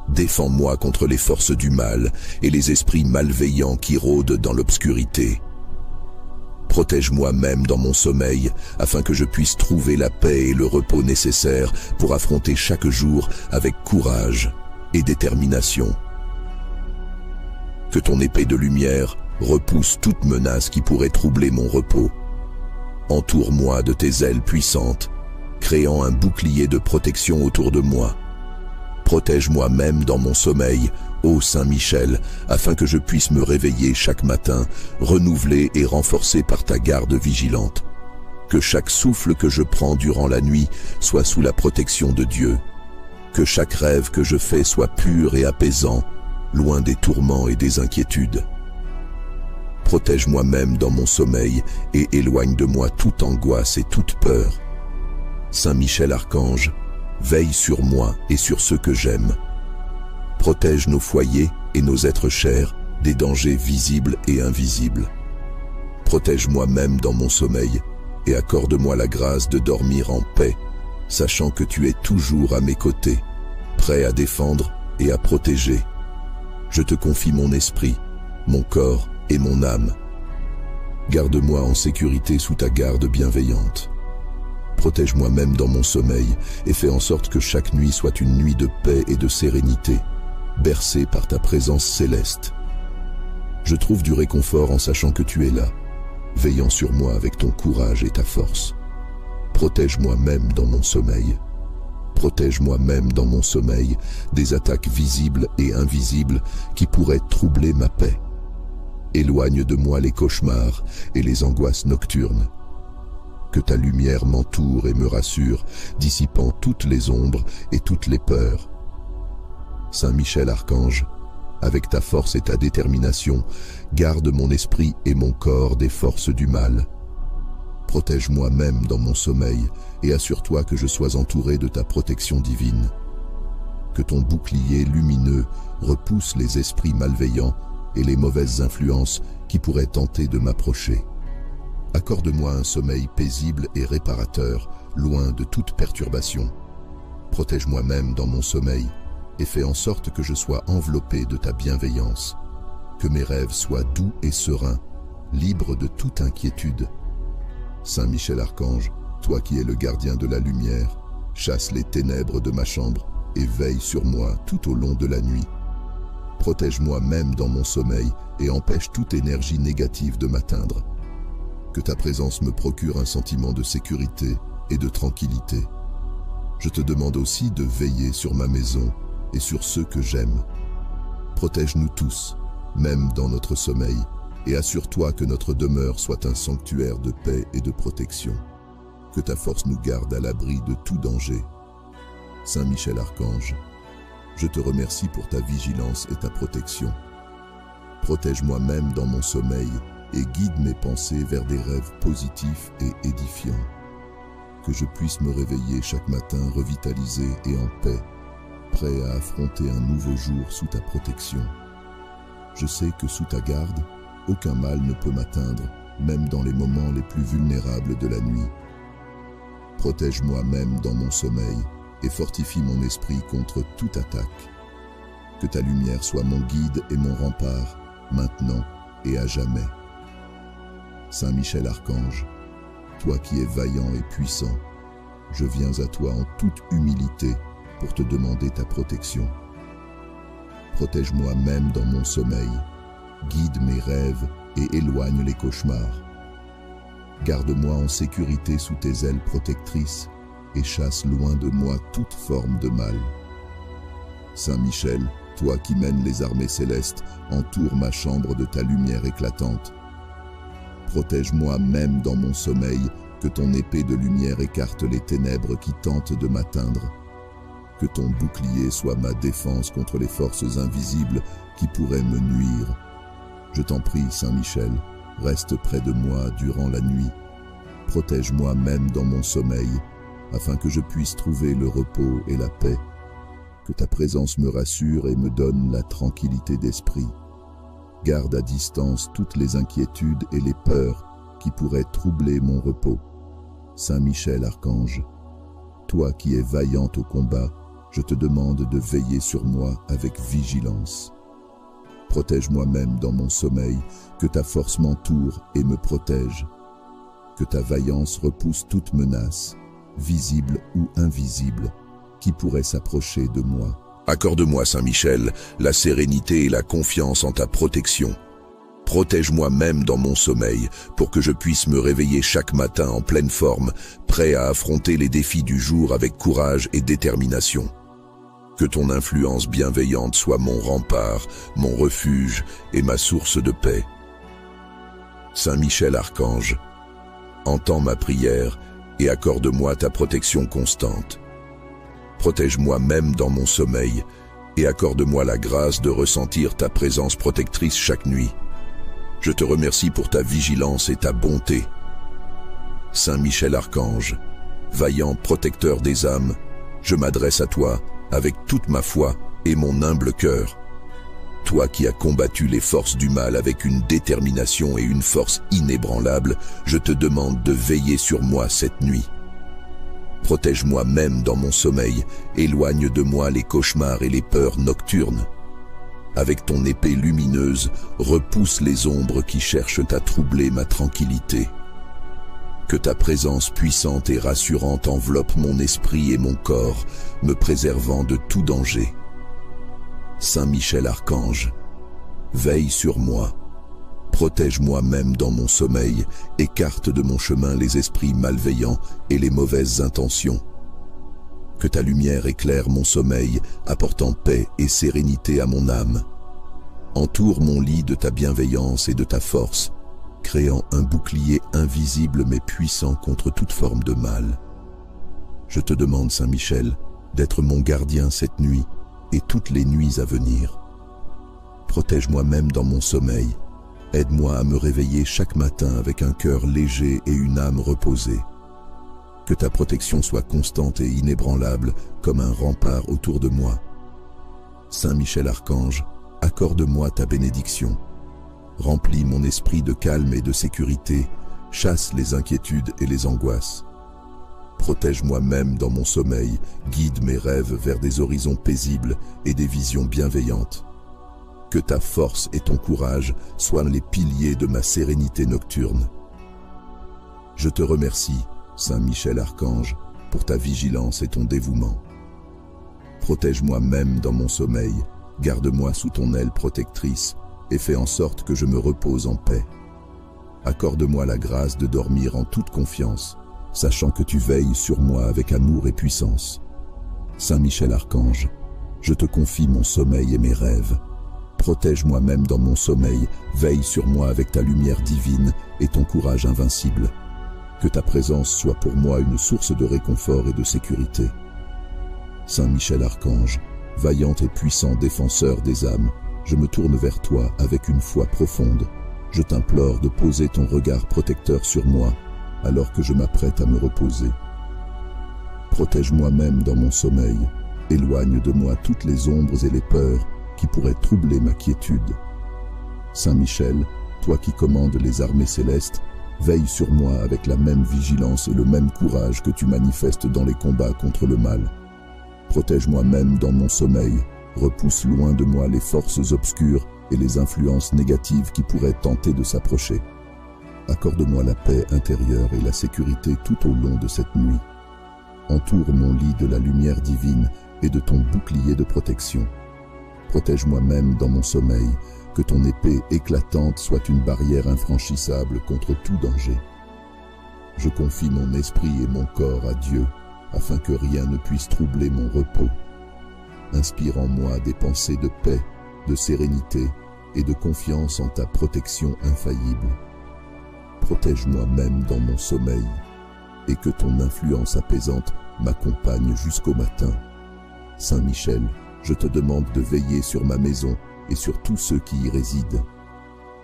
défends-moi contre les forces du mal et les esprits malveillants qui rôdent dans l'obscurité. Protège-moi même dans mon sommeil, afin que je puisse trouver la paix et le repos nécessaires pour affronter chaque jour avec courage et détermination. Que ton épée de lumière repousse toute menace qui pourrait troubler mon repos. Entoure-moi de tes ailes puissantes, créant un bouclier de protection autour de moi. Protège-moi même dans mon sommeil, ô Saint-Michel, afin que je puisse me réveiller chaque matin, renouvelé et renforcé par ta garde vigilante. Que chaque souffle que je prends durant la nuit soit sous la protection de Dieu. Que chaque rêve que je fais soit pur et apaisant, loin des tourments et des inquiétudes. Protège-moi même dans mon sommeil et éloigne de moi toute angoisse et toute peur. Saint Michel Archange, veille sur moi et sur ceux que j'aime. Protège nos foyers et nos êtres chers des dangers visibles et invisibles. Protège-moi même dans mon sommeil et accorde-moi la grâce de dormir en paix, sachant que tu es toujours à mes côtés, prêt à défendre et à protéger. Je te confie mon esprit, mon corps et mon âme. Garde-moi en sécurité sous ta garde bienveillante. Protège-moi même dans mon sommeil et fais en sorte que chaque nuit soit une nuit de paix et de sérénité, bercée par ta présence céleste. Je trouve du réconfort en sachant que tu es là, veillant sur moi avec ton courage et ta force. Protège-moi même dans mon sommeil. Protège-moi même dans mon sommeil des attaques visibles et invisibles qui pourraient troubler ma paix. Éloigne de moi les cauchemars et les angoisses nocturnes. Que ta lumière m'entoure et me rassure, dissipant toutes les ombres et toutes les peurs. Saint Michel Archange, avec ta force et ta détermination, garde mon esprit et mon corps des forces du mal. Protège-moi même dans mon sommeil et assure-toi que je sois entouré de ta protection divine. Que ton bouclier lumineux repousse les esprits malveillants et les mauvaises influences qui pourraient tenter de m'approcher. Accorde-moi un sommeil paisible et réparateur, loin de toute perturbation. Protège-moi même dans mon sommeil et fais en sorte que je sois enveloppé de ta bienveillance. Que mes rêves soient doux et sereins, libres de toute inquiétude. Saint Michel Archange, toi qui es le gardien de la lumière, chasse les ténèbres de ma chambre et veille sur moi tout au long de la nuit. Protège-moi même dans mon sommeil et empêche toute énergie négative de m'atteindre. Que ta présence me procure un sentiment de sécurité et de tranquillité. Je te demande aussi de veiller sur ma maison et sur ceux que j'aime. Protège-nous tous, même dans notre sommeil, et assure-toi que notre demeure soit un sanctuaire de paix et de protection. Que ta force nous garde à l'abri de tout danger. Saint Michel Archange, je te remercie pour ta vigilance et ta protection. Protège-moi même dans mon sommeil et guide mes pensées vers des rêves positifs et édifiants. Que je puisse me réveiller chaque matin revitalisé et en paix, prêt à affronter un nouveau jour sous ta protection. Je sais que sous ta garde, aucun mal ne peut m'atteindre, même dans les moments les plus vulnérables de la nuit. Protège-moi même dans mon sommeil et fortifie mon esprit contre toute attaque. Que ta lumière soit mon guide et mon rempart, maintenant et à jamais. Saint Michel Archange, toi qui es vaillant et puissant, je viens à toi en toute humilité pour te demander ta protection. Protège-moi même dans mon sommeil, guide mes rêves et éloigne les cauchemars. Garde-moi en sécurité sous tes ailes protectrices et chasse loin de moi toute forme de mal. Saint Michel, toi qui mènes les armées célestes, entoure ma chambre de ta lumière éclatante. Protège-moi même dans mon sommeil, que ton épée de lumière écarte les ténèbres qui tentent de m'atteindre. Que ton bouclier soit ma défense contre les forces invisibles qui pourraient me nuire. Je t'en prie, Saint Michel, reste près de moi durant la nuit. Protège-moi même dans mon sommeil, afin que je puisse trouver le repos et la paix. Que ta présence me rassure et me donne la tranquillité d'esprit. Garde à distance toutes les inquiétudes et les peurs qui pourraient troubler mon repos. Saint Michel Archange, toi qui es vaillante au combat, je te demande de veiller sur moi avec vigilance. Protège-moi même dans mon sommeil, que ta force m'entoure et me protège, que ta vaillance repousse toute menace, visible ou invisible, qui pourrait s'approcher de moi. Accorde-moi, Saint Michel, la sérénité et la confiance en ta protection. Protège-moi même dans mon sommeil, pour que je puisse me réveiller chaque matin en pleine forme, prêt à affronter les défis du jour avec courage et détermination. Que ton influence bienveillante soit mon rempart, mon refuge et ma source de paix. Saint Michel Archange, entends ma prière et accorde-moi ta protection constante. Protège-moi même dans mon sommeil et accorde-moi la grâce de ressentir ta présence protectrice chaque nuit. Je te remercie pour ta vigilance et ta bonté. Saint Michel Archange, vaillant protecteur des âmes, je m'adresse à toi avec toute ma foi et mon humble cœur. Toi qui as combattu les forces du mal avec une détermination et une force inébranlable, je te demande de veiller sur moi cette nuit. Protège-moi même dans mon sommeil, éloigne de moi les cauchemars et les peurs nocturnes. Avec ton épée lumineuse, repousse les ombres qui cherchent à troubler ma tranquillité. Que ta présence puissante et rassurante enveloppe mon esprit et mon corps, me préservant de tout danger. Saint Michel Archange, veille sur moi, protège-moi même dans mon sommeil, écarte de mon chemin les esprits malveillants et les mauvaises intentions. Que ta lumière éclaire mon sommeil, apportant paix et sérénité à mon âme. Entoure mon lit de ta bienveillance et de ta force, créant un bouclier invisible mais puissant contre toute forme de mal. Je te demande, Saint Michel, d'être mon gardien cette nuit et toutes les nuits à venir. Protège-moi même dans mon sommeil, aide-moi à me réveiller chaque matin avec un cœur léger et une âme reposée. Que ta protection soit constante et inébranlable comme un rempart autour de moi. Saint Michel Archange, accorde-moi ta bénédiction. Remplis mon esprit de calme et de sécurité, chasse les inquiétudes et les angoisses. Protège-moi même dans mon sommeil, guide mes rêves vers des horizons paisibles et des visions bienveillantes. Que ta force et ton courage soient les piliers de ma sérénité nocturne. Je te remercie, Saint Michel Archange, pour ta vigilance et ton dévouement. Protège-moi même dans mon sommeil, garde-moi sous ton aile protectrice et fais en sorte que je me repose en paix. Accorde-moi la grâce de dormir en toute confiance, sachant que tu veilles sur moi avec amour et puissance. Saint Michel Archange, je te confie mon sommeil et mes rêves. Protège-moi même dans mon sommeil, veille sur moi avec ta lumière divine et ton courage invincible. Que ta présence soit pour moi une source de réconfort et de sécurité. Saint Michel Archange, vaillant et puissant défenseur des âmes, je me tourne vers toi avec une foi profonde. Je t'implore de poser ton regard protecteur sur moi, alors que je m'apprête à me reposer. Protège-moi même dans mon sommeil, éloigne de moi toutes les ombres et les peurs qui pourraient troubler ma quiétude. Saint Michel, toi qui commandes les armées célestes, veille sur moi avec la même vigilance et le même courage que tu manifestes dans les combats contre le mal. Protège-moi même dans mon sommeil, repousse loin de moi les forces obscures et les influences négatives qui pourraient tenter de s'approcher. Accorde-moi la paix intérieure et la sécurité tout au long de cette nuit. Entoure mon lit de la lumière divine et de ton bouclier de protection. Protège-moi même dans mon sommeil, que ton épée éclatante soit une barrière infranchissable contre tout danger. Je confie mon esprit et mon corps à Dieu, afin que rien ne puisse troubler mon repos. Inspire en moi des pensées de paix, de sérénité et de confiance en ta protection infaillible. Protège-moi même dans mon sommeil, et que ton influence apaisante m'accompagne jusqu'au matin. Saint Michel, je te demande de veiller sur ma maison et sur tous ceux qui y résident.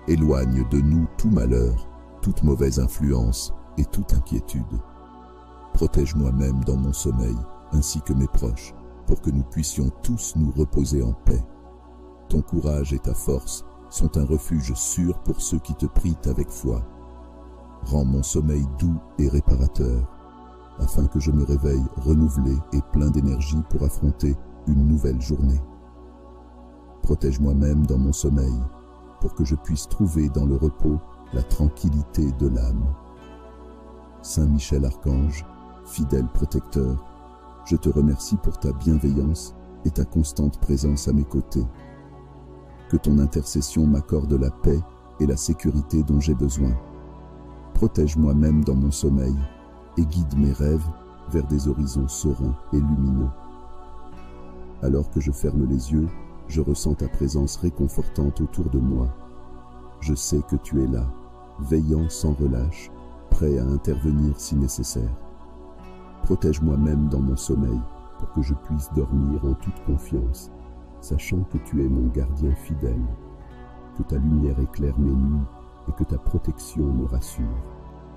Éloigne de nous tout malheur, toute mauvaise influence et toute inquiétude. Protège-moi même dans mon sommeil, ainsi que mes proches, pour que nous puissions tous nous reposer en paix. Ton courage et ta force sont un refuge sûr pour ceux qui te prient avec foi. Rends mon sommeil doux et réparateur, afin que je me réveille renouvelé et plein d'énergie pour affronter une nouvelle journée. Protège-moi même dans mon sommeil, pour que je puisse trouver dans le repos la tranquillité de l'âme. Saint Michel Archange, fidèle protecteur, je te remercie pour ta bienveillance et ta constante présence à mes côtés. Que ton intercession m'accorde la paix et la sécurité dont j'ai besoin. Protège-moi même dans mon sommeil et guide mes rêves vers des horizons sereins et lumineux. Alors que je ferme les yeux, je ressens ta présence réconfortante autour de moi. Je sais que tu es là, veillant sans relâche, prêt à intervenir si nécessaire. Protège-moi même dans mon sommeil pour que je puisse dormir en toute confiance, sachant que tu es mon gardien fidèle, que ta lumière éclaire mes nuits et que ta protection me rassure.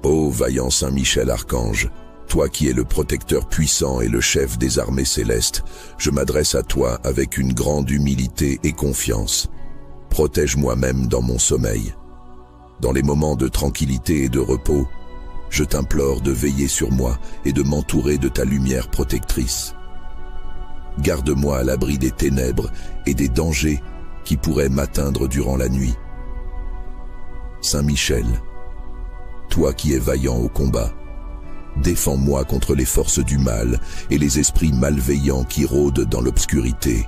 Ô vaillant Saint Michel Archange, toi qui es le protecteur puissant et le chef des armées célestes, je m'adresse à toi avec une grande humilité et confiance. Protège-moi même dans mon sommeil. Dans les moments de tranquillité et de repos, je t'implore de veiller sur moi et de m'entourer de ta lumière protectrice. Garde-moi à l'abri des ténèbres et des dangers qui pourraient m'atteindre durant la nuit. Saint Michel, toi qui es vaillant au combat, défends-moi contre les forces du mal et les esprits malveillants qui rôdent dans l'obscurité.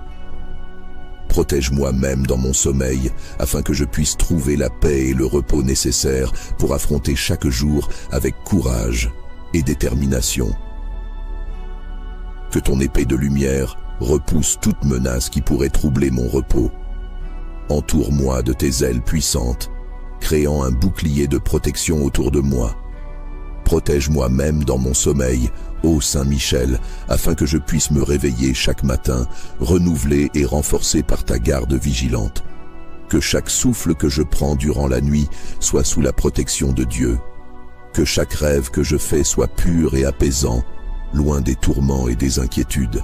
Protège-moi même dans mon sommeil, afin que je puisse trouver la paix et le repos nécessaires pour affronter chaque jour avec courage et détermination. Que ton épée de lumière repousse toute menace qui pourrait troubler mon repos. Entoure-moi de tes ailes puissantes, créant un bouclier de protection autour de moi. Protège-moi même dans mon sommeil, ô Saint Michel, afin que je puisse me réveiller chaque matin, renouvelé et renforcé par ta garde vigilante. Que chaque souffle que je prends durant la nuit soit sous la protection de Dieu. Que chaque rêve que je fais soit pur et apaisant, loin des tourments et des inquiétudes.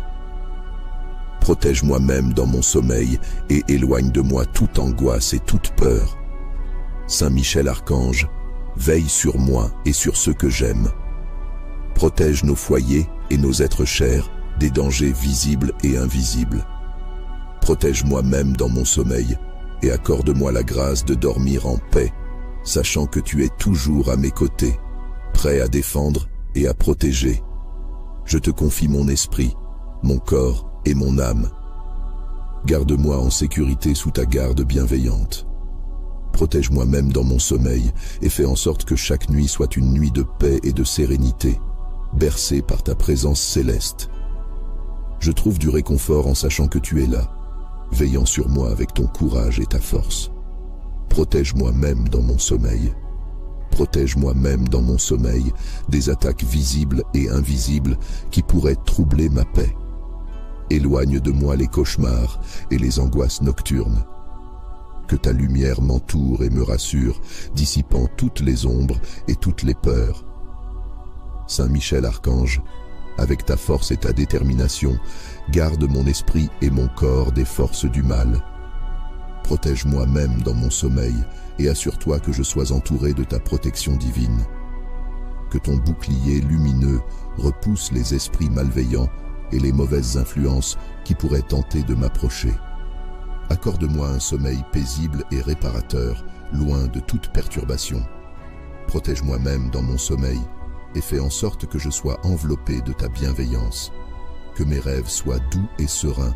Protège-moi même dans mon sommeil et éloigne de moi toute angoisse et toute peur. Saint Michel Archange, veille sur moi et sur ceux que j'aime. Protège nos foyers et nos êtres chers des dangers visibles et invisibles. Protège-moi même dans mon sommeil et accorde-moi la grâce de dormir en paix, sachant que tu es toujours à mes côtés, prêt à défendre et à protéger. Je te confie mon esprit, mon corps et mon âme. Garde-moi en sécurité sous ta garde bienveillante. Protège-moi même dans mon sommeil et fais en sorte que chaque nuit soit une nuit de paix et de sérénité, bercée par ta présence céleste. Je trouve du réconfort en sachant que tu es là, veillant sur moi avec ton courage et ta force. Protège-moi même dans mon sommeil. Protège-moi même dans mon sommeil des attaques visibles et invisibles qui pourraient troubler ma paix. Éloigne de moi les cauchemars et les angoisses nocturnes. Que ta lumière m'entoure et me rassure, dissipant toutes les ombres et toutes les peurs. Saint Michel Archange, avec ta force et ta détermination, garde mon esprit et mon corps des forces du mal. Protège-moi même dans mon sommeil et assure-toi que je sois entouré de ta protection divine. Que ton bouclier lumineux repousse les esprits malveillants et les mauvaises influences qui pourraient tenter de m'approcher. Accorde-moi un sommeil paisible et réparateur, loin de toute perturbation. Protège-moi même dans mon sommeil et fais en sorte que je sois enveloppé de ta bienveillance. Que mes rêves soient doux et sereins,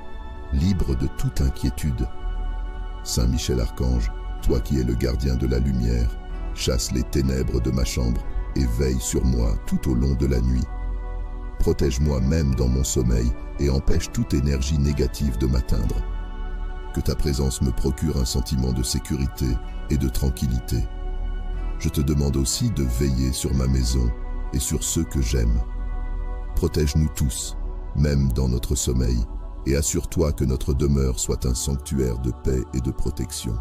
libres de toute inquiétude. Saint Michel Archange, toi qui es le gardien de la lumière, chasse les ténèbres de ma chambre et veille sur moi tout au long de la nuit. Protège-moi même dans mon sommeil et empêche toute énergie négative de m'atteindre. Que ta présence me procure un sentiment de sécurité et de tranquillité. Je te demande aussi de veiller sur ma maison et sur ceux que j'aime. Protège-nous tous, même dans notre sommeil, et assure-toi que notre demeure soit un sanctuaire de paix et de protection.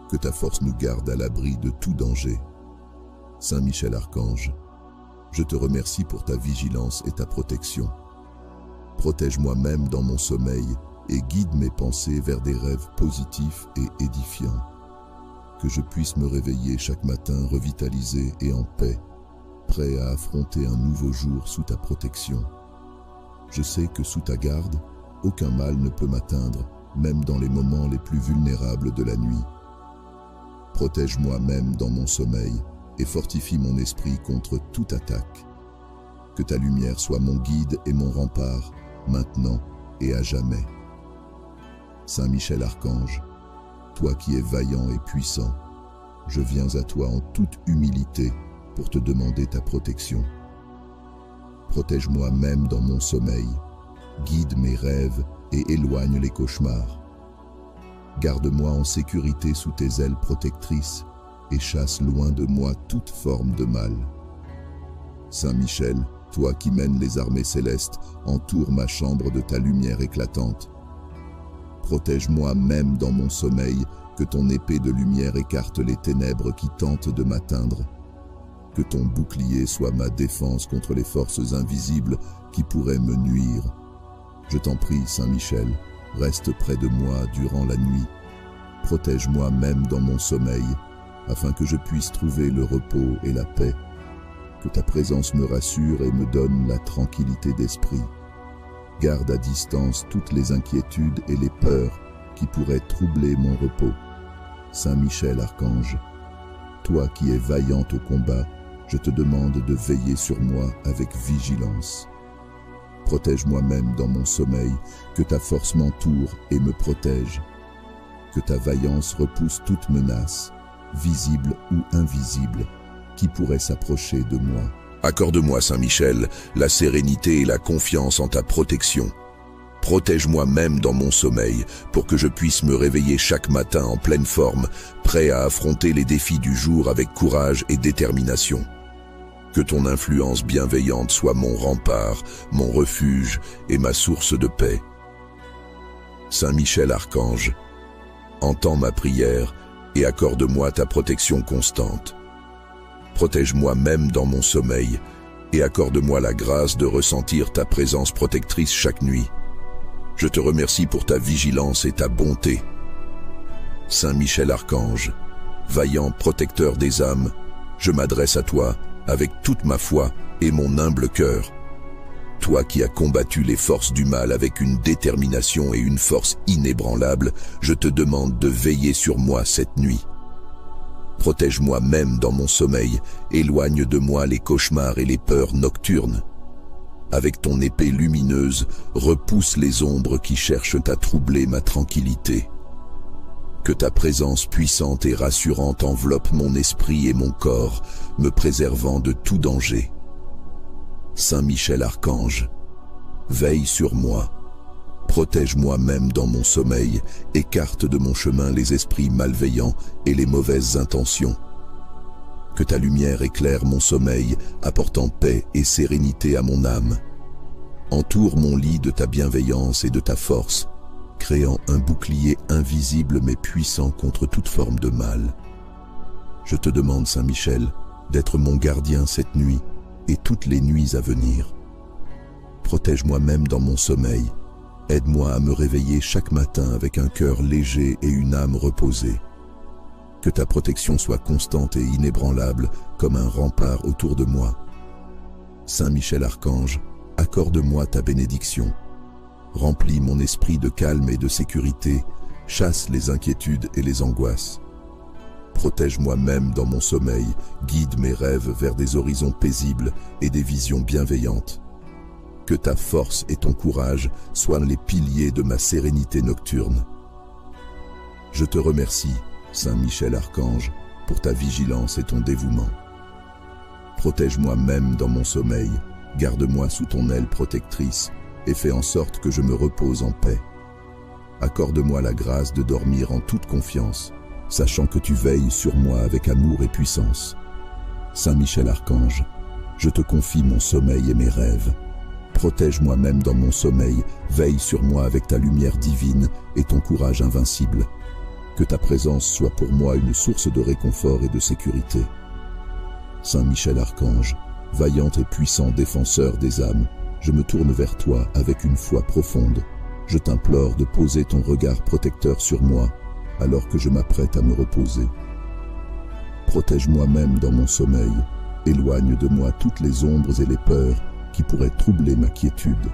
Que ta force nous garde à l'abri de tout danger. Saint Michel Archange, je te remercie pour ta vigilance et ta protection. Protège-moi même dans mon sommeil et guide mes pensées vers des rêves positifs et édifiants. Que je puisse me réveiller chaque matin revitalisé et en paix, prêt à affronter un nouveau jour sous ta protection. Je sais que sous ta garde, aucun mal ne peut m'atteindre, même dans les moments les plus vulnérables de la nuit. Protège-moi même dans mon sommeil et fortifie mon esprit contre toute attaque. Que ta lumière soit mon guide et mon rempart, maintenant et à jamais. Saint Michel Archange, toi qui es vaillant et puissant, je viens à toi en toute humilité pour te demander ta protection. Protège-moi même dans mon sommeil, guide mes rêves et éloigne les cauchemars. Garde-moi en sécurité sous tes ailes protectrices et chasse loin de moi toute forme de mal. Saint Michel, toi qui mènes les armées célestes, entoure ma chambre de ta lumière éclatante. Protège-moi même dans mon sommeil, que ton épée de lumière écarte les ténèbres qui tentent de m'atteindre. Que ton bouclier soit ma défense contre les forces invisibles qui pourraient me nuire. Je t'en prie, Saint Michel, reste près de moi durant la nuit. Protège-moi même dans mon sommeil, afin que je puisse trouver le repos et la paix. Que ta présence me rassure et me donne la tranquillité d'esprit. Garde à distance toutes les inquiétudes et les peurs qui pourraient troubler mon repos. Saint Michel Archange, toi qui es vaillant au combat, je te demande de veiller sur moi avec vigilance. Protège-moi même dans mon sommeil, que ta force m'entoure et me protège. Que ta vaillance repousse toute menace, visible ou invisible, qui pourrait s'approcher de moi. Accorde-moi, Saint Michel, la sérénité et la confiance en ta protection. Protège-moi même dans mon sommeil, pour que je puisse me réveiller chaque matin en pleine forme, prêt à affronter les défis du jour avec courage et détermination. Que ton influence bienveillante soit mon rempart, mon refuge et ma source de paix. Saint Michel Archange, entends ma prière et accorde-moi ta protection constante. Protège-moi même dans mon sommeil et accorde-moi la grâce de ressentir ta présence protectrice chaque nuit. Je te remercie pour ta vigilance et ta bonté. Saint Michel Archange, vaillant protecteur des âmes, je m'adresse à toi avec toute ma foi et mon humble cœur. Toi qui as combattu les forces du mal avec une détermination et une force inébranlable, je te demande de veiller sur moi cette nuit. Protège-moi même dans mon sommeil, éloigne de moi les cauchemars et les peurs nocturnes. Avec ton épée lumineuse, repousse les ombres qui cherchent à troubler ma tranquillité. Que ta présence puissante et rassurante enveloppe mon esprit et mon corps, me préservant de tout danger. Saint Michel Archange, veille sur moi. Protège-moi même dans mon sommeil, écarte de mon chemin les esprits malveillants et les mauvaises intentions. Que ta lumière éclaire mon sommeil, apportant paix et sérénité à mon âme. Entoure mon lit de ta bienveillance et de ta force, créant un bouclier invisible mais puissant contre toute forme de mal. Je te demande, Saint Michel, d'être mon gardien cette nuit et toutes les nuits à venir. Protège-moi même dans mon sommeil. Aide-moi à me réveiller chaque matin avec un cœur léger et une âme reposée. Que ta protection soit constante et inébranlable comme un rempart autour de moi. Saint Michel Archange, accorde-moi ta bénédiction. Remplis mon esprit de calme et de sécurité, chasse les inquiétudes et les angoisses. Protège-moi même dans mon sommeil, guide mes rêves vers des horizons paisibles et des visions bienveillantes. Que ta force et ton courage soient les piliers de ma sérénité nocturne. Je te remercie, Saint Michel Archange, pour ta vigilance et ton dévouement. Protège-moi même dans mon sommeil, garde-moi sous ton aile protectrice et fais en sorte que je me repose en paix. Accorde-moi la grâce de dormir en toute confiance, sachant que tu veilles sur moi avec amour et puissance. Saint Michel Archange, je te confie mon sommeil et mes rêves. Protège-moi même dans mon sommeil, veille sur moi avec ta lumière divine et ton courage invincible. Que ta présence soit pour moi une source de réconfort et de sécurité. Saint Michel Archange, vaillant et puissant défenseur des âmes, je me tourne vers toi avec une foi profonde. Je t'implore de poser ton regard protecteur sur moi, alors que je m'apprête à me reposer. Protège-moi même dans mon sommeil, éloigne de moi toutes les ombres et les peurs qui pourraient troubler ma quiétude.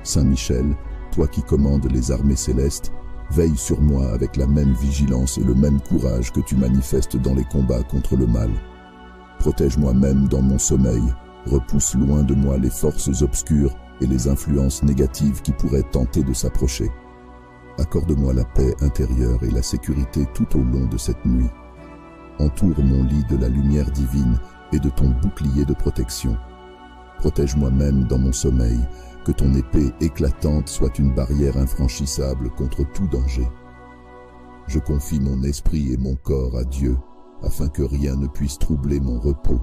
Saint Michel, toi qui commandes les armées célestes, veille sur moi avec la même vigilance et le même courage que tu manifestes dans les combats contre le mal. Protège-moi même dans mon sommeil, repousse loin de moi les forces obscures et les influences négatives qui pourraient tenter de s'approcher. Accorde-moi la paix intérieure et la sécurité tout au long de cette nuit. Entoure mon lit de la lumière divine et de ton bouclier de protection. Protège-moi même dans mon sommeil, que ton épée éclatante soit une barrière infranchissable contre tout danger. Je confie mon esprit et mon corps à Dieu, afin que rien ne puisse troubler mon repos.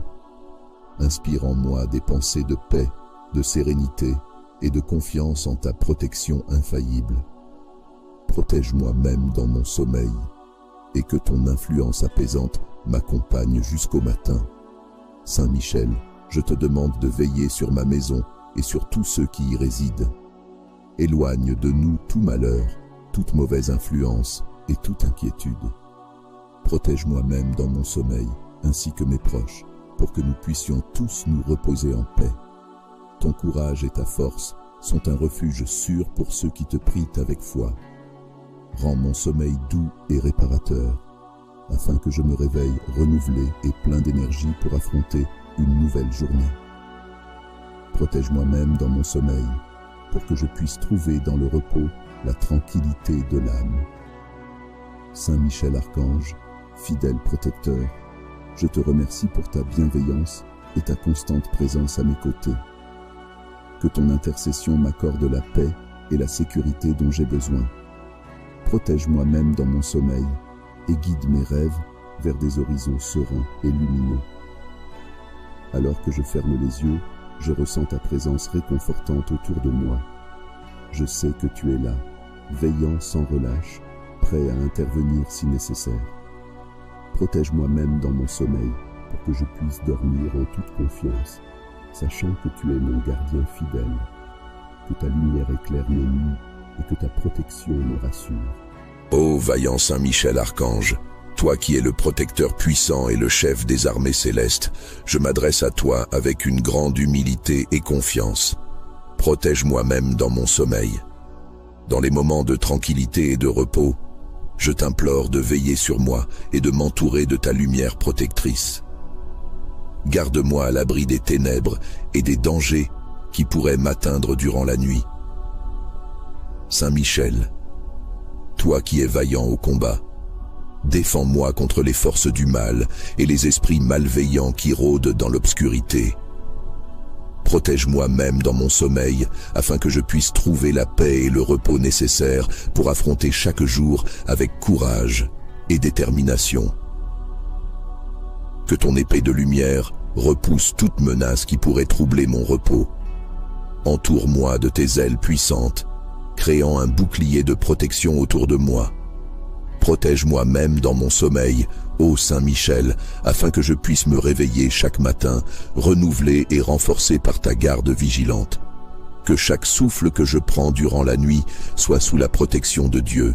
Inspire en moi des pensées de paix, de sérénité et de confiance en ta protection infaillible. Protège-moi même dans mon sommeil, et que ton influence apaisante m'accompagne jusqu'au matin. Saint Michel, je te demande de veiller sur ma maison et sur tous ceux qui y résident. Éloigne de nous tout malheur, toute mauvaise influence et toute inquiétude. Protège-moi même dans mon sommeil, ainsi que mes proches, pour que nous puissions tous nous reposer en paix. Ton courage et ta force sont un refuge sûr pour ceux qui te prient avec foi. Rends mon sommeil doux et réparateur, afin que je me réveille renouvelé et plein d'énergie pour affronter une nouvelle journée. Protège-moi même dans mon sommeil, pour que je puisse trouver dans le repos la tranquillité de l'âme. Saint Michel Archange, fidèle protecteur, je te remercie pour ta bienveillance et ta constante présence à mes côtés. Que ton intercession m'accorde la paix et la sécurité dont j'ai besoin. Protège-moi même dans mon sommeil et guide mes rêves vers des horizons sereins et lumineux. Alors que je ferme les yeux, je ressens ta présence réconfortante autour de moi. Je sais que tu es là, veillant sans relâche, prêt à intervenir si nécessaire. Protège-moi même dans mon sommeil pour que je puisse dormir en toute confiance, sachant que tu es mon gardien fidèle, que ta lumière éclaire mes nuits et que ta protection me rassure. Ô vaillant Saint Michel Archange, toi qui es le protecteur puissant et le chef des armées célestes, je m'adresse à toi avec une grande humilité et confiance. Protège-moi même dans mon sommeil. Dans les moments de tranquillité et de repos, je t'implore de veiller sur moi et de m'entourer de ta lumière protectrice. Garde-moi à l'abri des ténèbres et des dangers qui pourraient m'atteindre durant la nuit. Saint Michel, toi qui es vaillant au combat, défends-moi contre les forces du mal et les esprits malveillants qui rôdent dans l'obscurité. Protège-moi même dans mon sommeil, afin que je puisse trouver la paix et le repos nécessaires pour affronter chaque jour avec courage et détermination. Que ton épée de lumière repousse toute menace qui pourrait troubler mon repos. Entoure-moi de tes ailes puissantes, créant un bouclier de protection autour de moi. Protège-moi même dans mon sommeil, ô Saint Michel, afin que je puisse me réveiller chaque matin, renouvelé et renforcé par ta garde vigilante. Que chaque souffle que je prends durant la nuit soit sous la protection de Dieu.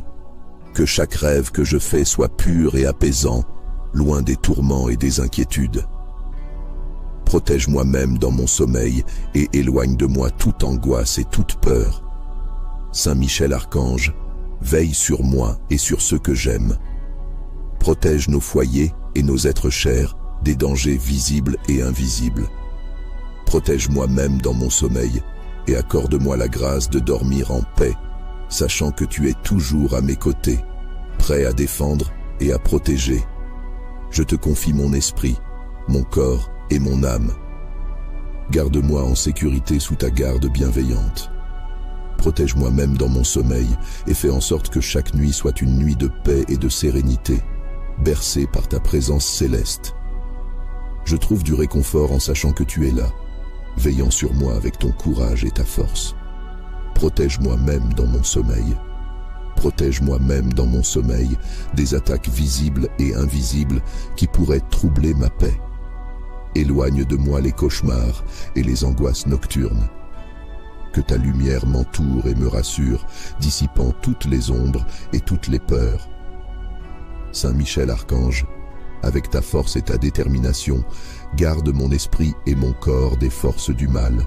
Que chaque rêve que je fais soit pur et apaisant, loin des tourments et des inquiétudes. Protège-moi même dans mon sommeil et éloigne de moi toute angoisse et toute peur. Saint Michel Archange, veille sur moi et sur ceux que j'aime. Protège nos foyers et nos êtres chers des dangers visibles et invisibles. Protège-moi même dans mon sommeil et accorde-moi la grâce de dormir en paix, sachant que tu es toujours à mes côtés, prêt à défendre et à protéger. Je te confie mon esprit, mon corps et mon âme. Garde-moi en sécurité sous ta garde bienveillante. Protège-moi même dans mon sommeil et fais en sorte que chaque nuit soit une nuit de paix et de sérénité, bercée par ta présence céleste. Je trouve du réconfort en sachant que tu es là, veillant sur moi avec ton courage et ta force. Protège-moi même dans mon sommeil. Protège-moi même dans mon sommeil des attaques visibles et invisibles qui pourraient troubler ma paix. Éloigne de moi les cauchemars et les angoisses nocturnes. Que ta lumière m'entoure et me rassure, dissipant toutes les ombres et toutes les peurs. Saint Michel Archange, avec ta force et ta détermination, garde mon esprit et mon corps des forces du mal.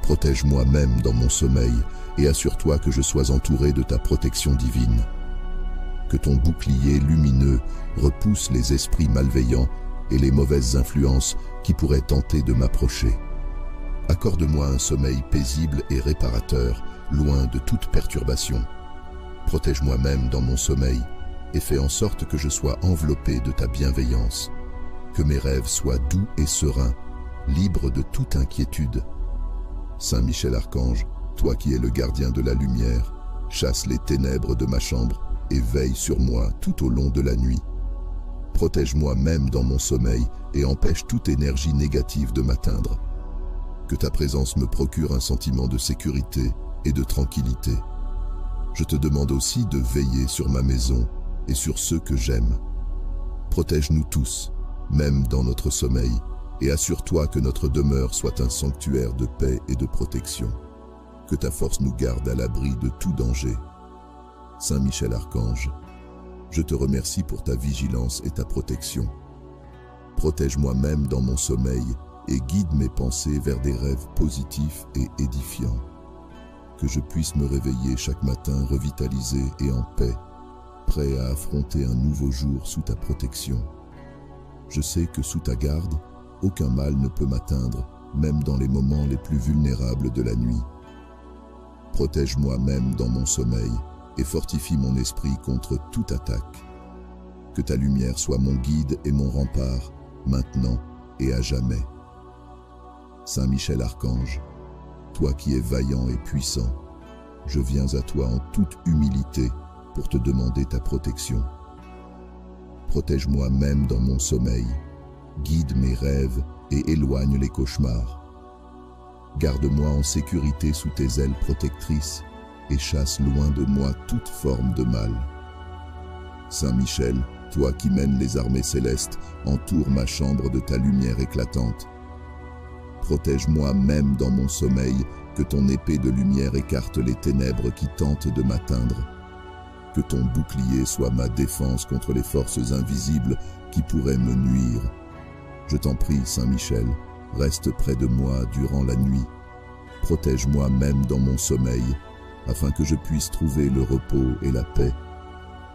Protège-moi même dans mon sommeil et assure-toi que je sois entouré de ta protection divine. Que ton bouclier lumineux repousse les esprits malveillants et les mauvaises influences qui pourraient tenter de m'approcher. Accorde-moi un sommeil paisible et réparateur, loin de toute perturbation. Protège-moi même dans mon sommeil et fais en sorte que je sois enveloppé de ta bienveillance, que mes rêves soient doux et sereins, libres de toute inquiétude. Saint Michel Archange, toi qui es le gardien de la lumière, chasse les ténèbres de ma chambre et veille sur moi tout au long de la nuit. Protège-moi même dans mon sommeil et empêche toute énergie négative de m'atteindre. Que ta présence me procure un sentiment de sécurité et de tranquillité. Je te demande aussi de veiller sur ma maison et sur ceux que j'aime. Protège-nous tous, même dans notre sommeil, et assure-toi que notre demeure soit un sanctuaire de paix et de protection. Que ta force nous garde à l'abri de tout danger. Saint Michel Archange, je te remercie pour ta vigilance et ta protection. Protège-moi même dans mon sommeil et guide mes pensées vers des rêves positifs et édifiants. Que je puisse me réveiller chaque matin revitalisé et en paix, prêt à affronter un nouveau jour sous ta protection. Je sais que sous ta garde, aucun mal ne peut m'atteindre, même dans les moments les plus vulnérables de la nuit. Protège-moi même dans mon sommeil et fortifie mon esprit contre toute attaque. Que ta lumière soit mon guide et mon rempart, maintenant et à jamais. Saint Michel Archange, toi qui es vaillant et puissant, je viens à toi en toute humilité pour te demander ta protection. Protège-moi même dans mon sommeil, guide mes rêves et éloigne les cauchemars. Garde-moi en sécurité sous tes ailes protectrices et chasse loin de moi toute forme de mal. Saint Michel, toi qui mènes les armées célestes, entoure ma chambre de ta lumière éclatante. Protège-moi même dans mon sommeil, que ton épée de lumière écarte les ténèbres qui tentent de m'atteindre. Que ton bouclier soit ma défense contre les forces invisibles qui pourraient me nuire. Je t'en prie, Saint Michel, reste près de moi durant la nuit. Protège-moi même dans mon sommeil, afin que je puisse trouver le repos et la paix.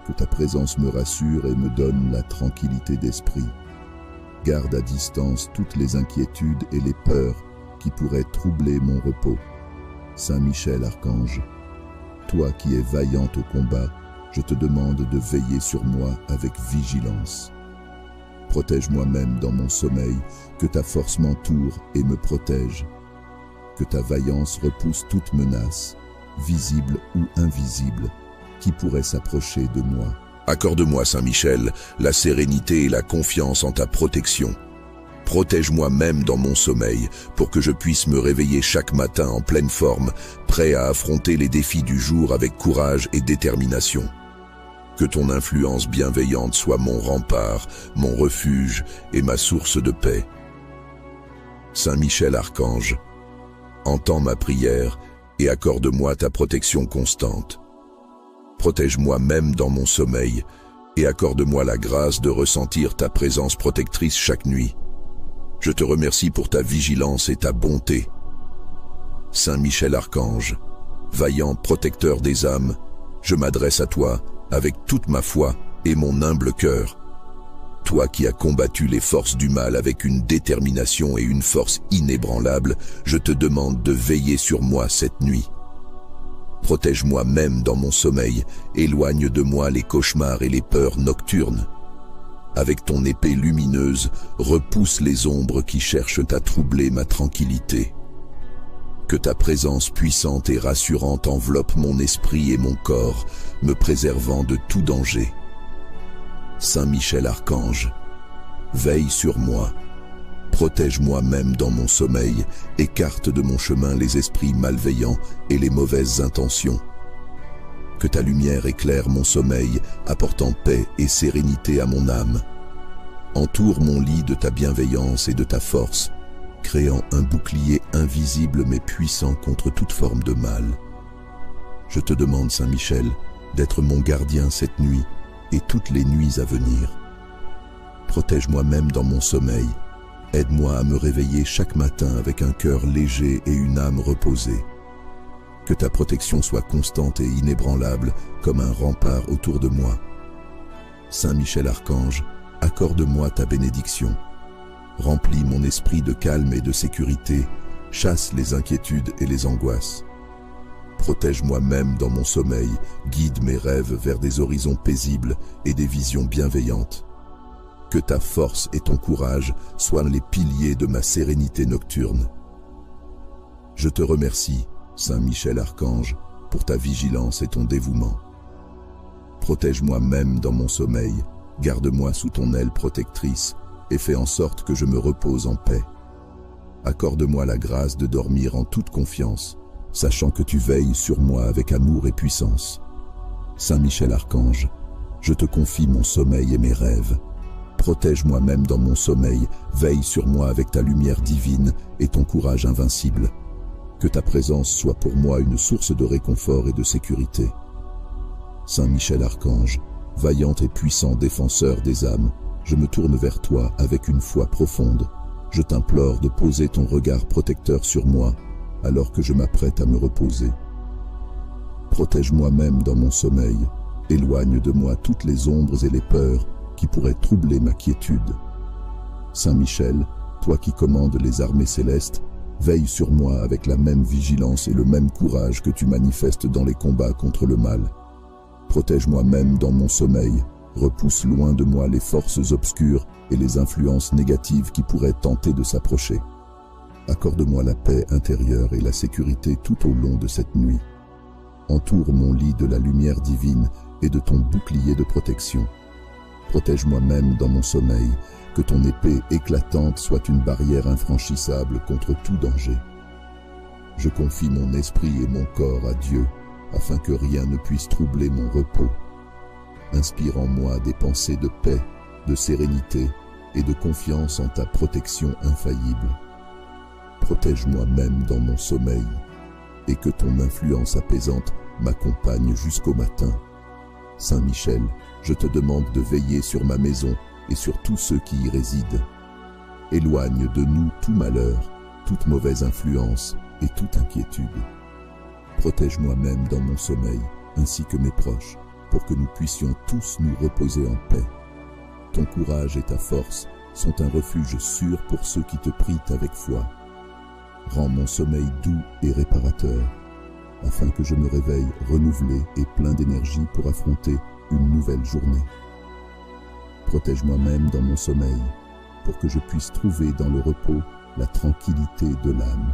Que ta présence me rassure et me donne la tranquillité d'esprit. Garde à distance toutes les inquiétudes et les peurs qui pourraient troubler mon repos. Saint Michel Archange, toi qui es vaillante au combat, je te demande de veiller sur moi avec vigilance. Protège-moi même dans mon sommeil, que ta force m'entoure et me protège. Que ta vaillance repousse toute menace, visible ou invisible, qui pourrait s'approcher de moi. Accorde-moi, Saint Michel, la sérénité et la confiance en ta protection. Protège-moi même dans mon sommeil, pour que je puisse me réveiller chaque matin en pleine forme, prêt à affronter les défis du jour avec courage et détermination. Que ton influence bienveillante soit mon rempart, mon refuge et ma source de paix. Saint Michel Archange, entends ma prière et accorde-moi ta protection constante. Protège-moi même dans mon sommeil et accorde-moi la grâce de ressentir ta présence protectrice chaque nuit. Je te remercie pour ta vigilance et ta bonté. Saint Michel Archange, vaillant protecteur des âmes, je m'adresse à toi avec toute ma foi et mon humble cœur. Toi qui as combattu les forces du mal avec une détermination et une force inébranlable, je te demande de veiller sur moi cette nuit. Protège-moi même dans mon sommeil, éloigne de moi les cauchemars et les peurs nocturnes. Avec ton épée lumineuse, repousse les ombres qui cherchent à troubler ma tranquillité. Que ta présence puissante et rassurante enveloppe mon esprit et mon corps, me préservant de tout danger. Saint Michel Archange, veille sur moi. Protège-moi même dans mon sommeil, écarte de mon chemin les esprits malveillants et les mauvaises intentions. Que ta lumière éclaire mon sommeil, apportant paix et sérénité à mon âme. Entoure mon lit de ta bienveillance et de ta force, créant un bouclier invisible mais puissant contre toute forme de mal. Je te demande, Saint Michel, d'être mon gardien cette nuit et toutes les nuits à venir. Protège-moi même dans mon sommeil. Aide-moi à me réveiller chaque matin avec un cœur léger et une âme reposée. Que ta protection soit constante et inébranlable comme un rempart autour de moi. Saint Michel Archange, accorde-moi ta bénédiction Remplis mon esprit de calme et de sécurité, chasse les inquiétudes et les angoisses. Protège-moi même dans mon sommeil, guide mes rêves vers des horizons paisibles et des visions bienveillantes. Que ta force et ton courage soient les piliers de ma sérénité nocturne. Je te remercie, Saint Michel Archange, pour ta vigilance et ton dévouement. Protège-moi même dans mon sommeil, garde-moi sous ton aile protectrice et fais en sorte que je me repose en paix. Accorde-moi la grâce de dormir en toute confiance, sachant que tu veilles sur moi avec amour et puissance. Saint Michel Archange, je te confie mon sommeil et mes rêves. Protège-moi même dans mon sommeil, veille sur moi avec ta lumière divine et ton courage invincible. Que ta présence soit pour moi une source de réconfort et de sécurité. Saint Michel Archange, vaillant et puissant défenseur des âmes, je me tourne vers toi avec une foi profonde. Je t'implore de poser ton regard protecteur sur moi, alors que je m'apprête à me reposer. Protège-moi même dans mon sommeil, éloigne de moi toutes les ombres et les peurs qui pourraient troubler ma quiétude. Saint Michel, toi qui commandes les armées célestes, veille sur moi avec la même vigilance et le même courage que tu manifestes dans les combats contre le mal. Protège-moi même dans mon sommeil, repousse loin de moi les forces obscures et les influences négatives qui pourraient tenter de s'approcher. Accorde-moi la paix intérieure et la sécurité tout au long de cette nuit. Entoure mon lit de la lumière divine et de ton bouclier de protection. Protège-moi même dans mon sommeil, que ton épée éclatante soit une barrière infranchissable contre tout danger. Je confie mon esprit et mon corps à Dieu, afin que rien ne puisse troubler mon repos. Inspire en moi des pensées de paix, de sérénité et de confiance en ta protection infaillible. Protège-moi même dans mon sommeil, et que ton influence apaisante m'accompagne jusqu'au matin. Saint Michel, je te demande de veiller sur ma maison et sur tous ceux qui y résident. Éloigne de nous tout malheur, toute mauvaise influence et toute inquiétude. Protège-moi même dans mon sommeil, ainsi que mes proches, pour que nous puissions tous nous reposer en paix. Ton courage et ta force sont un refuge sûr pour ceux qui te prient avec foi. Rends mon sommeil doux et réparateur, afin que je me réveille renouvelé et plein d'énergie pour affronter une nouvelle journée. Protège-moi même dans mon sommeil, pour que je puisse trouver dans le repos la tranquillité de l'âme.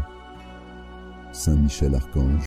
Saint Michel Archange,